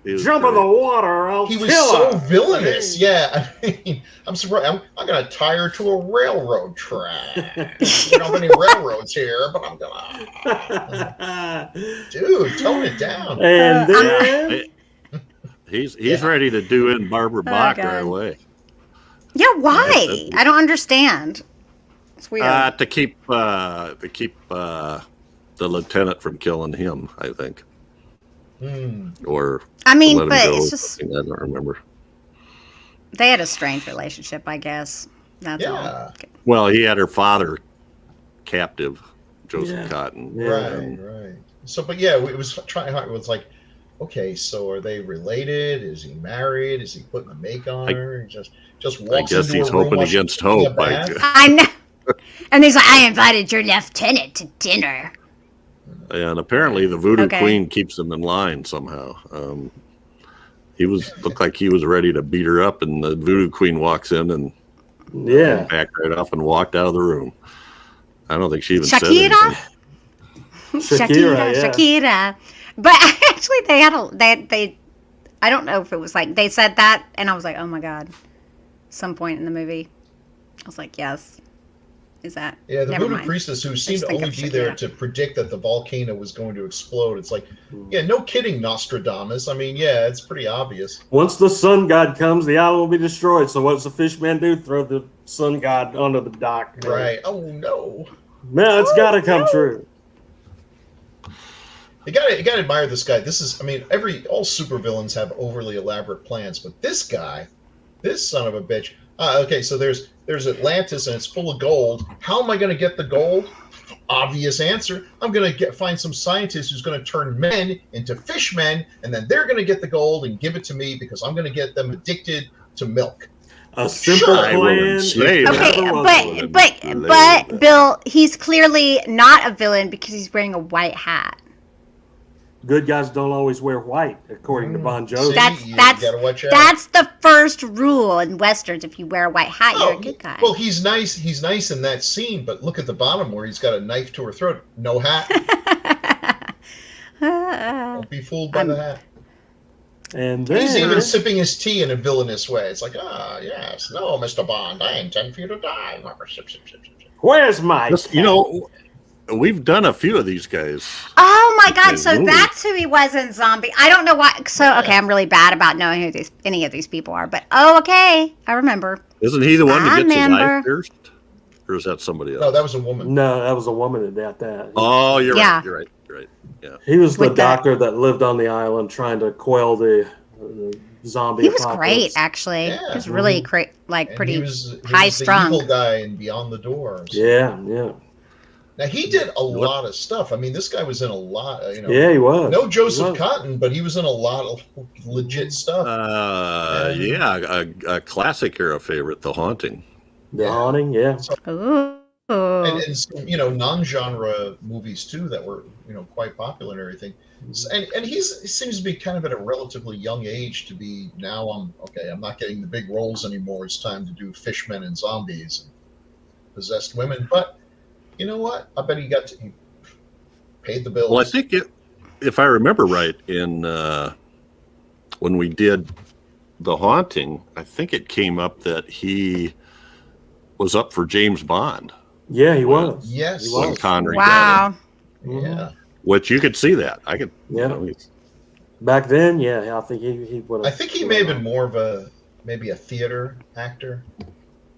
Jump in the water, he was so villainous. Yeah, I mean, I'm surprised. I'm gonna tie her to a railroad track. We don't have any railroads here, but I'm gonna. Dude, tone it down. And then he's ready to do in Barbara Bach right away. Yeah, why? I don't understand. It's weird. To keep the lieutenant from killing him, I think. Or I mean, let him but go, it's just I don't remember. They had a strange relationship, I guess. That's all. Well, he had her father captive, Joseph Cotton. Right. So, but yeah, it was trying. It was like, okay, so are they related? Is he married? Is he putting a make on her? He just walks. I guess into he's a room hoping against hope. I know. And he's like, I invited your lieutenant to dinner. And apparently, the Voodoo Queen keeps him in line somehow. He looked like he was ready to beat her up, and the Voodoo Queen walks in and backed right off and walked out of the room. I don't think she even said anything. Shakira. But actually, they had I don't know if it was like they said that, and I was like, oh my god. Some point in the movie, I was like, yes. Is that? Yeah, the voodoo priestess who seemed to only be there to predict that the volcano was going to explode. It's like, yeah, no kidding, Nostradamus. I mean, yeah, it's pretty obvious. Once the sun god comes, the island will be destroyed. So what's the fish man do? Throw the sun god onto the dock. Right. Oh, no. No, it's got to come true. You gotta admire this guy. This is, I mean, all supervillains have overly elaborate plans, but this guy, this son of a bitch. Okay, so there's Atlantis and it's full of gold. How am I going to get the gold? Obvious answer. I'm going to find some scientist who's going to turn men into fishmen, and then they're going to get the gold and give it to me because I'm going to get them addicted to milk. A simple plan. Okay, but Bill, he's clearly not a villain because he's wearing a white hat. Good guys don't always wear white, according to Bon Jovi. That's the first rule in westerns. If you wear a white hat, you're a good guy. Well, he's nice. He's nice in that scene, but look at the bottom where he's got a knife to her throat. No hat. Don't be fooled by the hat. And then, he's even sipping his tea in a villainous way. It's like, yes, no, Mr. Bond, I intend for you to die. Where's Mike? You know, we've done a few of these guys. Oh my God! So that's who he was in Zombie. I don't know why. So okay, I'm really bad about knowing who any of these people are. But okay, I remember. Isn't he the one that gets his eye pierced, or is that somebody else? No, that was a woman. No, that was a woman that did that. Oh, you're right. You're right. Yeah. He was the doctor that lived on the island trying to quell the zombie. He was great, actually. Yeah. He was really great, like pretty high strung. The evil guy in Beyond the Door. So. Yeah. Now he did a lot of stuff. I mean, this guy was in a lot. Yeah, he was. No Joseph Cotton, but he was in a lot of legit stuff. A classic era favorite, The Haunting. The Haunting, yeah. Ooh. And non-genre movies too that were quite popular and everything. And he seems to be kind of at a relatively young age to be now. I'm not getting the big roles anymore. It's time to do fishmen and zombies and possessed women. But you know what? I bet he paid the bills. Well, I think if I remember right, in when we did The Haunting, I think it came up that he was up for James Bond. Yeah, he was. Yes, he was. When Connery wow. Yeah. Which you could see that. I could. Yeah. Back then, yeah, I think he would. I think he may have been more of maybe a theater actor.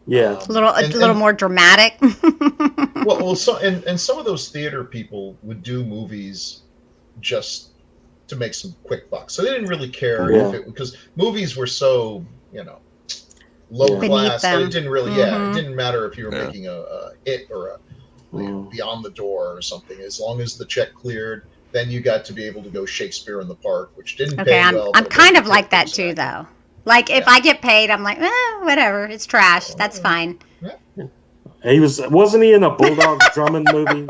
Yeah, a little more dramatic. well, and some of those theater people would do movies just to make some quick bucks. So they didn't really care because movies were so low class. So it didn't really it didn't matter if you were making a hit or a Beyond the Door or something. As long as the check cleared, then you got to be able to go Shakespeare in the Park, which didn't pay well. I'm kind of like that too, though. Like if I get paid, I'm like, whatever, it's trash. That's fine. Yeah. He wasn't he in a Bulldog Drummond movie?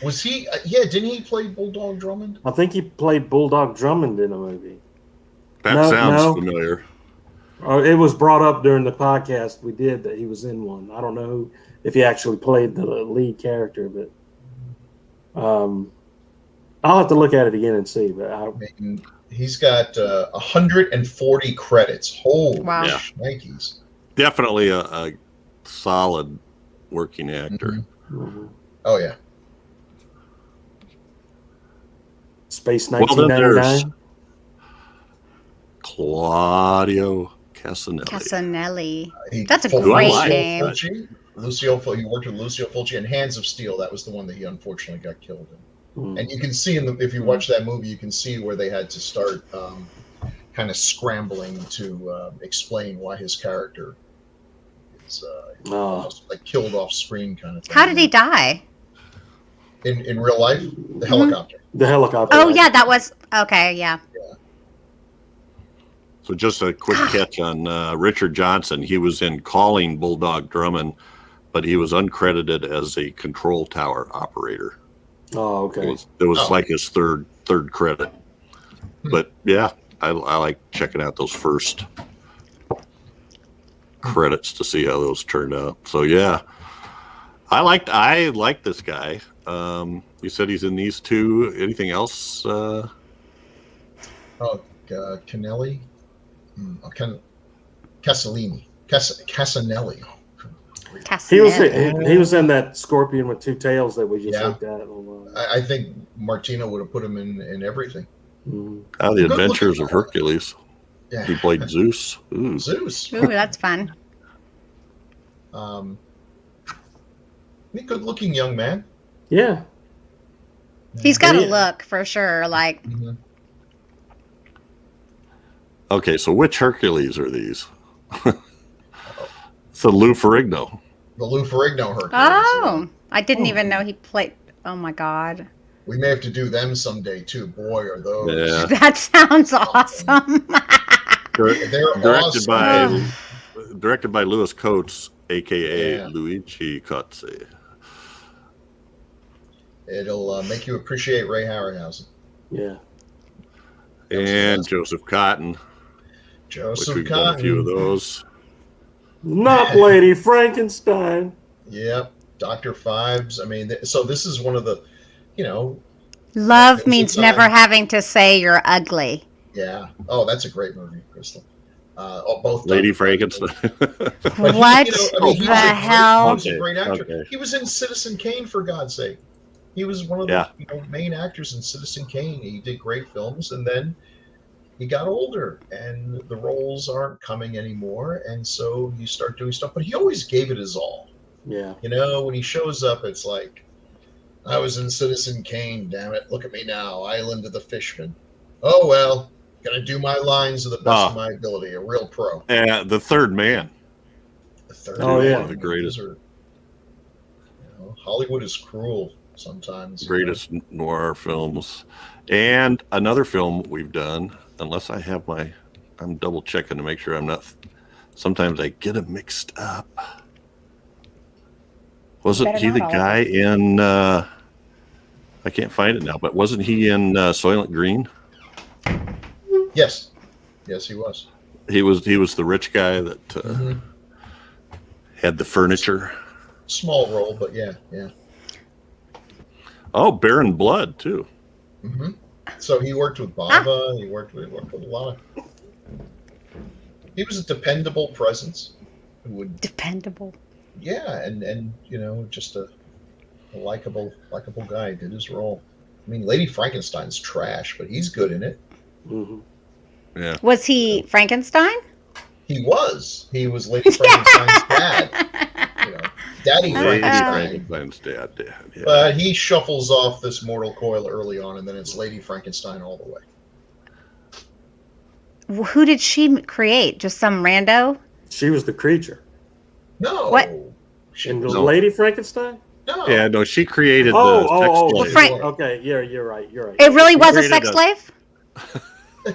Was he? Didn't he play Bulldog Drummond? I think he played Bulldog Drummond in a movie. That sounds familiar. It was brought up during the podcast we did that he was in one. I don't know if he actually played the lead character, but I'll have to look at it again and see. But he's got 140 credits. Holy Nikes! Definitely a solid working actor. Mm-hmm. Oh yeah. Space 1999. Claudio Casanelli. That's a great name. Fulci. He worked with Lucio Fulci in Hands of Steel. That was the one that he unfortunately got killed in. Mm. And you can see if you watch that movie, you can see where they had to start kind of scrambling to explain why his character is like killed off screen kind of thing. How did he die? In real life, the helicopter. The helicopter. Oh yeah, that was okay. Yeah. So just a quick catch on Richard Johnson. He was in Calling Bulldog Drummond, but he was uncredited as a control tower operator. Oh, okay. It was like his third credit. But yeah, I like checking out those first credits to see how those turned out. So yeah, I like this guy. You said he's in these two. Anything else? Canelli. Castellini. Casanelli. He was in that Scorpion with Two Tails that we just looked at. I think Martino would have put him in everything. The Adventures of Hercules. Yeah. He played Zeus. Ooh. Zeus. Ooh, that's fun. a good-looking young man. Yeah. He's got a Yeah. look for sure. Like, Mhm. Okay, so which Hercules are these? It's a Lou Ferrigno. The Lou Ferrigno Hercules. oh, I didn't even know he played. Oh my God. We may have to do them someday too. Boy, are those. Yeah. That sounds awesome. They're Directed awesome. by Louis Coates, a.k.a. Yeah. Luigi Cozzi. It'll make you appreciate Ray Harryhausen. Yeah. And Joseph Cotton, which Joseph we've done a few of Cotton. those. Not Lady Frankenstein. Yep. Dr. Phibes. I mean, so this is one of the, Love There was a means time- never having to say you're ugly. yeah. Oh, that's a great movie, Crystal. Both Lady Dr. Phibes. Frankenstein. But he- What he was the a great- hell? He was a great actor. Okay. He was in Citizen Kane, for God's sake. He was one of the main actors in Citizen Kane. He did great films, and then he got older, and the roles aren't coming anymore, and so you start doing stuff. But he always gave it his all. Yeah. When he shows up, it's like, I was in Citizen Kane, damn it. Look at me now, Island of the Fisherman. Oh, well, gonna do my lines to the best of my ability. A real pro. The Third Man. The third Oh, yeah. one, One of the greatest. Hollywood is cruel sometimes. Greatest noir films. And another film we've done, unless I have I'm double checking to make sure I'm not, sometimes I get them mixed up. Wasn't Better he the not all. guy in, I can't find it now, but wasn't he in Soylent Green? Yes. Yes, he was. He was the rich guy that Mhm. had the furniture. Small role, but yeah. Oh, Baron Blood too. hmm So he worked with Bava. He worked with a lot of. He was a dependable presence. Who would, Dependable. yeah, and just a likable guy. Did his role. I mean, Lady Frankenstein's trash, but he's good in it. Hmm. Yeah. Was he Frankenstein? He was Lady Frankenstein's dad. Daddy Lady Frankenstein. Frankenstein's dad. Yeah. But he shuffles off this mortal coil early on, and then it's Lady Frankenstein all the way. Who did she create? Just some rando? She was the creature. No. What? She And was, the Lady Frankenstein? no. Yeah, no, she created Oh, the oh, sex oh. slave. Frank- Okay, yeah, you're right. It really was a created sex a- slave?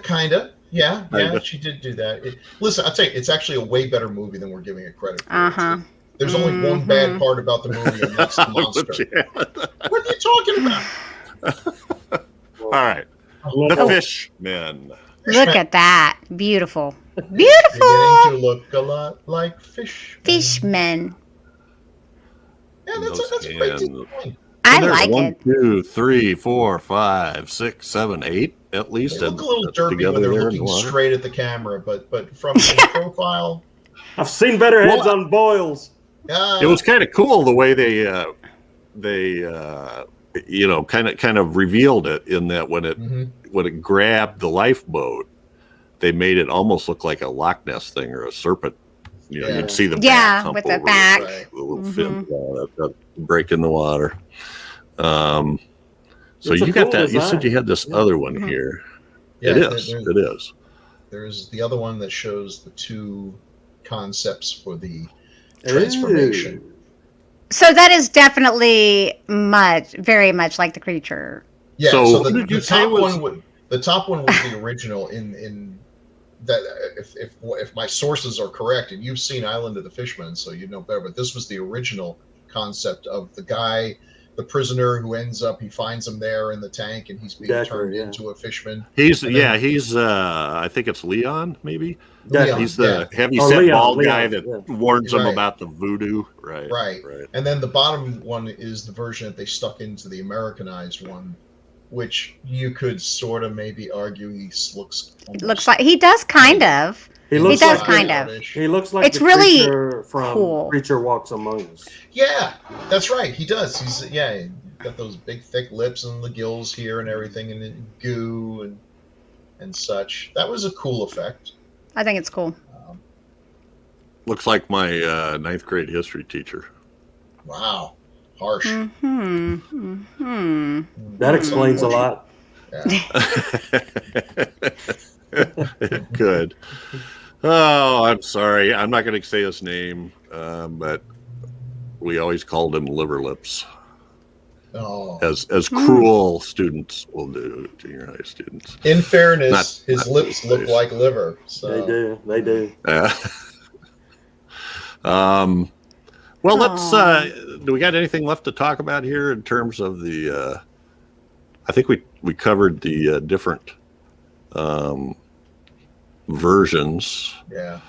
Kinda. Yeah, Kinda. she did do that. Listen, I'll tell you, it's actually a way better movie than we're giving it credit for. Uh-huh. There's only one bad part about the movie, and that's the monster. What are you talking about? All right. The Fishmen. Look at that. Beautiful. Beginning Beautiful. to look a lot like fish. Fishmen. Yeah, that's Those a great hands. design. I There's like 1, it. 2, 3, 4, 5, 6, 7, 8 at They least. look a little derpy together when they're there in looking the water. straight at the camera, but from the profile, I've seen better heads Well, on boils. It was kind of cool the way they kind of revealed it in that when it grabbed the lifeboat, they made it almost look like a Loch Ness thing or a serpent. Yeah. You'd see the Yeah, back hump with the over back. Right. the little fin that break in the water. So It's a you got cool that. You design. said you had this other one Mhm. here. Yeah, It is. there's- It is. There's the other one that shows the two concepts for the transformation. Ooh. So that is definitely very much like the creature. Yeah, So so, who the, did you the say top was- one would the top one was the original in that if my sources are correct, and you've seen Island of the Fishermen, so you know better, but this was the original concept of the guy, the prisoner who ends up, he finds him there in the tank, and he's being Exactly, turned yeah. into a fisherman. He's And then- he's I think it's Leon maybe. Yeah, He's the heavy Oh, set Leon, bald guy Leon, that yeah. warns him Right. about the voodoo. Right. Right. Right. And then the bottom one is the version that they stuck into the Americanized one, which you could sort of maybe argue he looks almost Looks like he does kind of. He looks does like kind of. He looks like It's the really creature from cool. Creature Walks Among Us. Yeah, that's right. He does. He's got those big thick lips and the gills here and everything, and then goo and such. That was a cool effect. I think it's cool. Looks like my ninth grade history teacher. Wow, Harsh. That explains a lot. Yeah. Good. Oh, I'm sorry. I'm not going to say his name, but we always called him Liver Lips. Oh. As cruel students will do, junior high students. In fairness, his lips look like liver. So. They do. Well, let's. Do we got anything left to talk about here in terms of the? I think we covered the different versions. Yeah.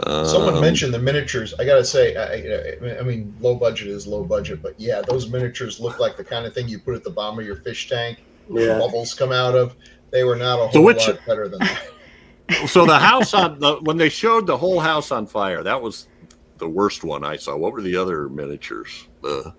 Someone mentioned the miniatures. I gotta say, I mean, low budget is low budget, but yeah, those miniatures look like the kind of thing you put at the bottom of your fish tank, where bubbles come out of. They were not a whole lot better than that. So the house when they showed the whole house on fire, that was the worst one I saw. What were the other miniatures? Well,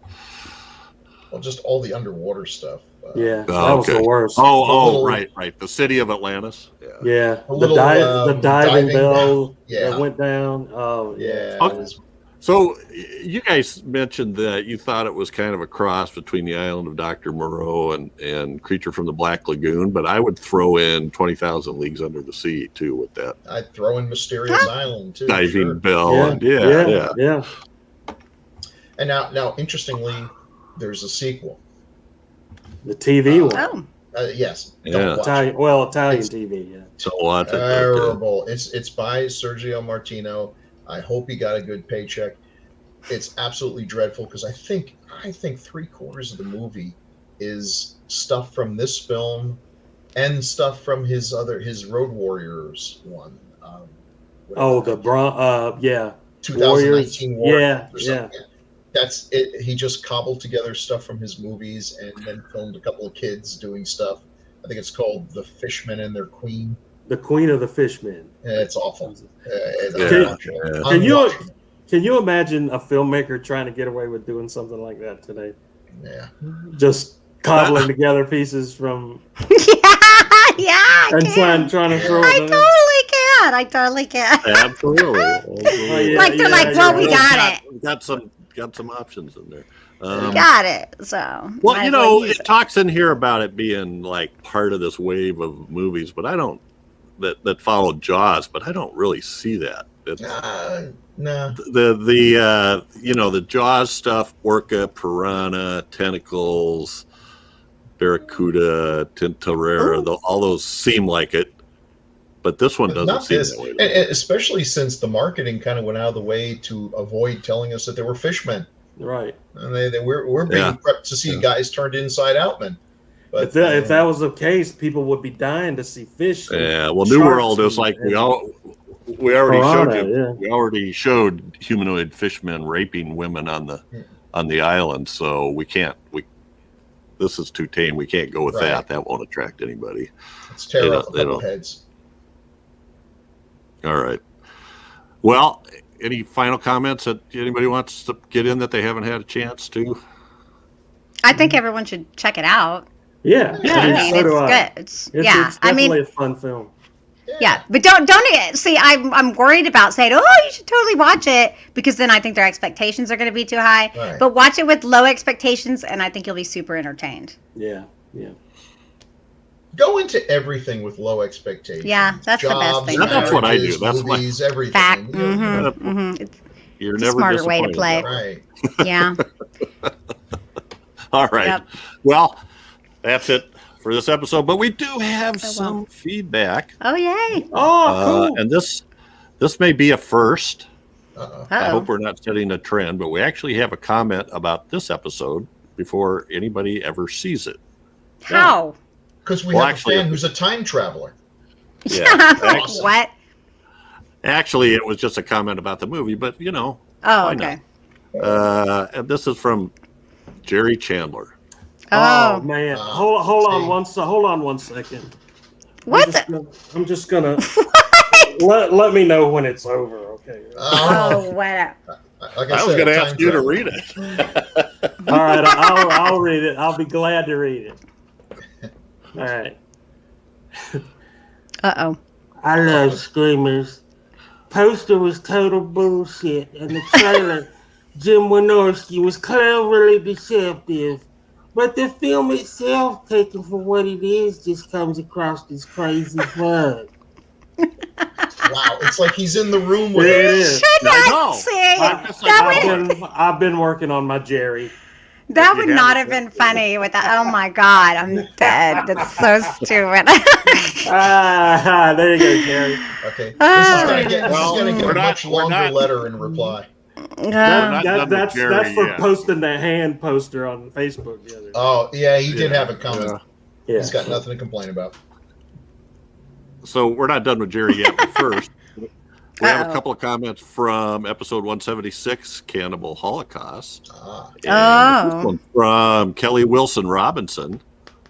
just all the underwater stuff. That was the worst. Right. The city of Atlantis. Yeah. The diving bell that went down. Oh, yeah. Okay. So you guys mentioned that you thought it was kind of a cross between the Island of Dr. Moreau and Creature from the Black Lagoon, but I would throw in 20,000 Leagues Under the Sea too with that. I'd throw in Mysterious Island too. Diving bell. Yeah. And now, interestingly, there's a sequel. The TV one. Yes. Italian TV. Yeah. So watch it. Terrible. Okay. It's by Sergio Martino. I hope he got a good paycheck. It's absolutely dreadful because I think 3/4 of the movie is stuff from this film and stuff from his Road Warriors one. The 2019 Warriors. Yeah. That's it. He just cobbled together stuff from his movies and then filmed a couple of kids doing stuff. I think it's called The Fishmen and Their Queen. The Queen of the Fishmen. It's awful. Can you imagine a filmmaker trying to get away with doing something like that today? Yeah. Just cobbling together pieces from. And trying to throw it. I totally can. Absolutely. We got it. We got some options in there. We got it. So. Well, it talks in here about it being like part of this wave of movies, but I don't. That followed Jaws, but I don't really see that. No. The Jaws stuff, orca, piranha, tentacles, barracuda, tintorera, all those seem like it, but this one doesn't seem that way. And especially since the marketing kind of went out of the way to avoid telling us that they were fishmen. Right. And we're being prepped to see guys turned inside out, man. But if that was the case, people would be dying to see fish. Yeah, well, New World is like we already showed humanoid fishmen raping women on the island, so we can't. This is too tame. We can't go with that. That won't attract anybody. Let's tear off a couple heads. All right. Well, any final comments that anybody wants to get in that they haven't had a chance to? I think everyone should check it out. Yeah, it's good. It's definitely a fun film. Yeah, but don't see. I'm worried about saying, "Oh, you should totally watch it," because then I think their expectations are going to be too high. Right. But watch it with low expectations, and I think you'll be super entertained. Yeah. Go into everything with low expectations. Yeah, that's the best thing. That's what I do. That's movies, everything. Fact. It's You're a never smarter way to play. right. Yeah. All right. Yep. Well, that's it for this episode. But we do have some feedback. Oh, yay. Oh, cool. And this may be a first. Uh-oh. I hope we're not setting a trend, but we actually have a comment about this episode before anybody ever sees it. How? Because we have a fan who's a time traveler. Yeah. Awesome. What? Actually, it was just a comment about the movie, but Oh, why okay. not? And this is from Jerry Chandler. Oh man! Hold on one second. What? I'm just gonna let me know when it's over. Okay. Oh, what? Like I was going to ask you to read it. All right, I'll read it. I'll be glad to read it. All right. Uh-oh. I love Screamers. Poster was total bullshit, and the trailer Jim Wynorski was cleverly deceptive, but the film itself, taken for what it is, just comes across as crazy fun. Wow, it's like he's in the room with It us. is. Should I not know. say I- I've been working on my Jerry. that If you would not haven't, have been funny with that. Oh my god, I'm dead. That's so stupid. There you go, Jerry. Okay, Ah. this is gonna get Well, a we're much not- we're longer not- letter in reply. not done with That's Jerry for yet. posting the hand poster on Facebook the other day. Oh yeah, he did Yeah, have a comment. Yeah. He's got nothing to complain about. So we're not done with Jerry yet, but first, we have a Uh-oh. couple of comments from episode 176, Cannibal Holocaust. Ah, And the first Oh. one from Kelly Wilson Robinson,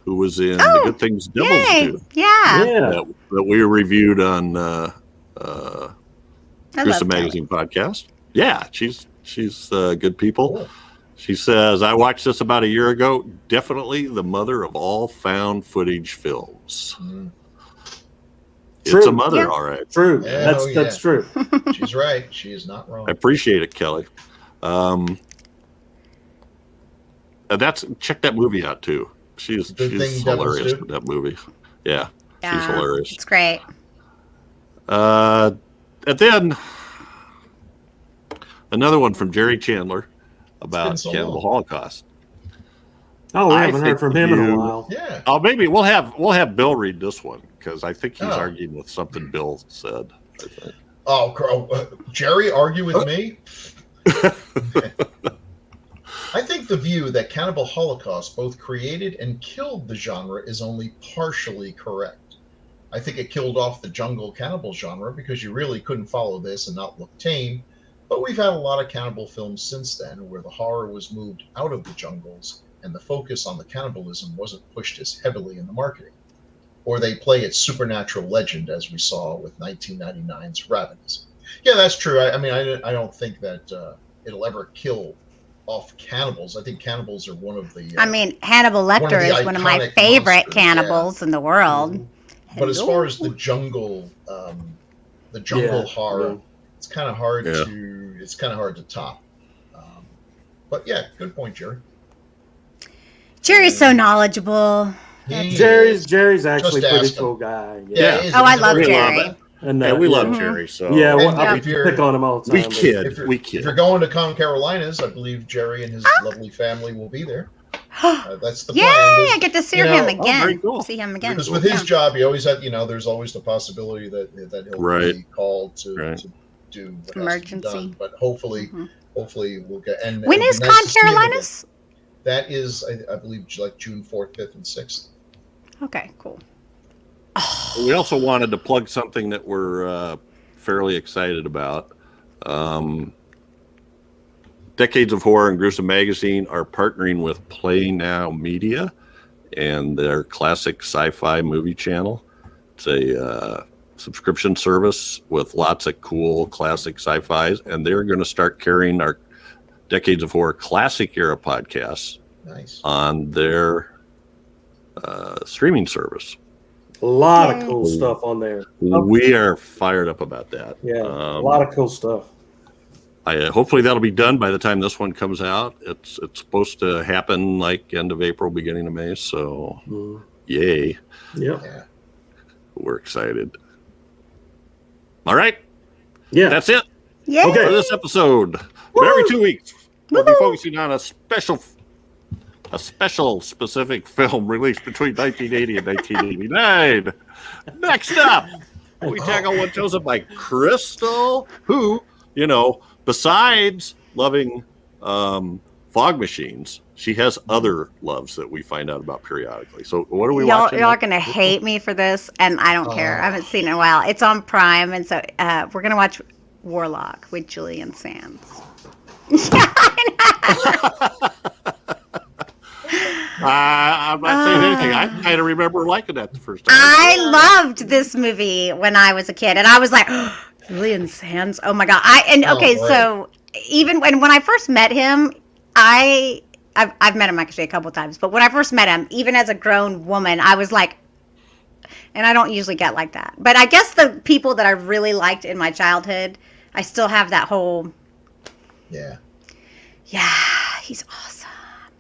who was in Oh, The Good Things Devils Yay! Do, Yeah. that we reviewed on I love Gruesome Kelly. Magazine podcast. Yeah, she's good people. cool. She says, I watched this about a year ago. Definitely the mother of all found footage films. Mm, It's True. a mother, Yeah. all right. True. Yeah, That's oh, yeah. that's true. she's right. She is not wrong. I appreciate it, Kelly. And check that movie out too. She's Good Thing she's Devils hilarious Do? with that movie. Yeah, she's Yeah, hilarious. It's great. And then another one from Jerry Chandler about so Cannibal long. Holocaust. Oh, we I haven't think heard from him in a you- while. Yeah. Oh, maybe we'll have Bill read this one because I think he's Oh. arguing with something Bill said. I think. Jerry, argue with me? I think the view that Cannibal Holocaust both created and killed the genre is only partially correct. I think it killed off the jungle cannibal genre because you really couldn't follow this and not look tame. But we've had a lot of cannibal films since then where the horror was moved out of the jungles and the focus on the cannibalism wasn't pushed as heavily in the marketing. Or they play its supernatural legend, as we saw with 1999's Ravenous. Yeah, that's true. I mean, I don't think that it'll ever kill off cannibals. I think cannibals are one of the. I mean, Hannibal one of Lecter the is one of my iconic favorite monsters, cannibals in the world. But as far as the jungle Yeah, horror, yeah. it's kind of hard Yeah. to top. But yeah, good point, Jerry. Jerry's so knowledgeable. He Jerry's is. actually a Just pretty ask him. cool guy. Yeah. he is. Oh, I He's a love very Jerry. good guy. And Yeah, we love Mhm. Jerry. So Yeah, well, And I if you're- pick on him all the time. we kid, If you're, we if you're kid. going to Con Carolinas, I believe Jerry and his lovely family will be there. That's the Yay! plan. I get to see you know, him oh, very again. cool. See him again. Because with his Yeah. job, you always have, there's always the possibility that he'll Right. be called to Right. do what has to be Emergency. done. But hopefully, Mhm. we'll get. And When it'll is be nice Con to see him again. Carolinas? That is, I believe, like June 4th, 5th, and 6th. Okay, cool. We also wanted to plug something that we're fairly excited about. Decades of Horror and Gruesome Magazine are partnering with Play Now Media and their classic sci-fi movie channel. It's a subscription service with lots of cool classic sci-fis, and they're going to start carrying our Decades of Horror Classic Era podcasts Nice. on their streaming service. A lot of Yay. cool stuff on there. We are fired up about that. Yeah, a lot of cool stuff. Hopefully that'll be done by the time this one comes out. It's supposed to happen like end of April, beginning of May. So, yay! Yep. Yeah. We're excited. All right, Yeah. that's it Yay! Okay. for this episode. But every 2 weeks, we'll be focusing on a special specific film released between 1980 and 1989. Next up, we tackle one chosen by Crystal, who, besides loving fog machines, she has other loves that we find out about periodically. So what are we watching? Y'all are gonna hate me for this, and I don't care. I haven't seen it in a while. It's on Prime, and so we're gonna watch Warlock with Julian Sands. I'm not saying anything. I kind of remember liking that the first time. I loved this movie when I was a kid, and I was like, Julian Sands. Oh my god! right. So even when I first met him, I've met him actually a couple times, but when I first met him, even as a grown woman, I was like, and I don't usually get like that, but I guess the people that I really liked in my childhood, I still have that whole. Yeah. Yeah, he's awesome.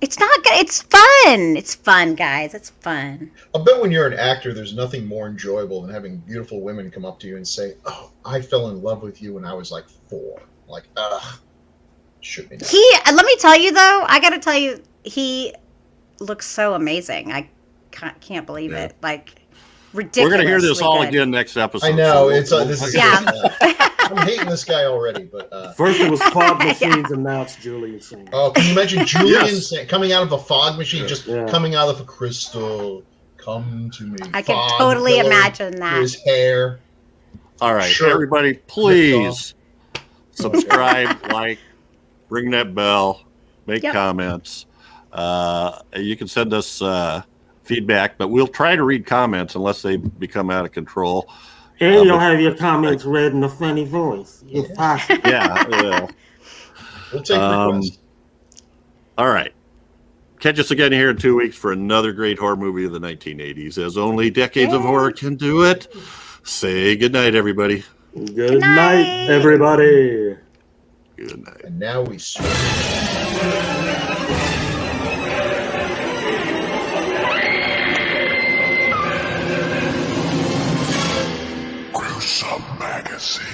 It's not good. It's fun. It's fun, guys. It's fun. I'll bet when you're an actor, there's nothing more enjoyable than having beautiful women come up to you and say, "Oh, I fell in love with you when I was like 4." Like, ugh, should be. Let me tell you though. I got to tell you, he looks so amazing. I can't believe it. Like, ridiculous. We're gonna hear this all again next episode. I know so this is. Yeah. I'm hating this guy already, but First it was fog machines, and now it's Julian singing. oh, can you imagine Julian coming out of a fog machine, just Yeah. coming out of a crystal? Come to me. I can Fog totally billowing imagine through that. his hair. all right, Sure. everybody, please subscribe, like, ring that bell, make comments. You can send us feedback, but we'll try to read comments unless they become out of control. And you'll have your comments read in a funny voice, if possible. Yeah. We'll take requests. All right. Catch us again here in 2 weeks for another great horror movie of the 1980s, as only decades of horror can do it. Say goodnight, everybody. Good night, everybody. Good night. And now we switch. Gruesome Magazine.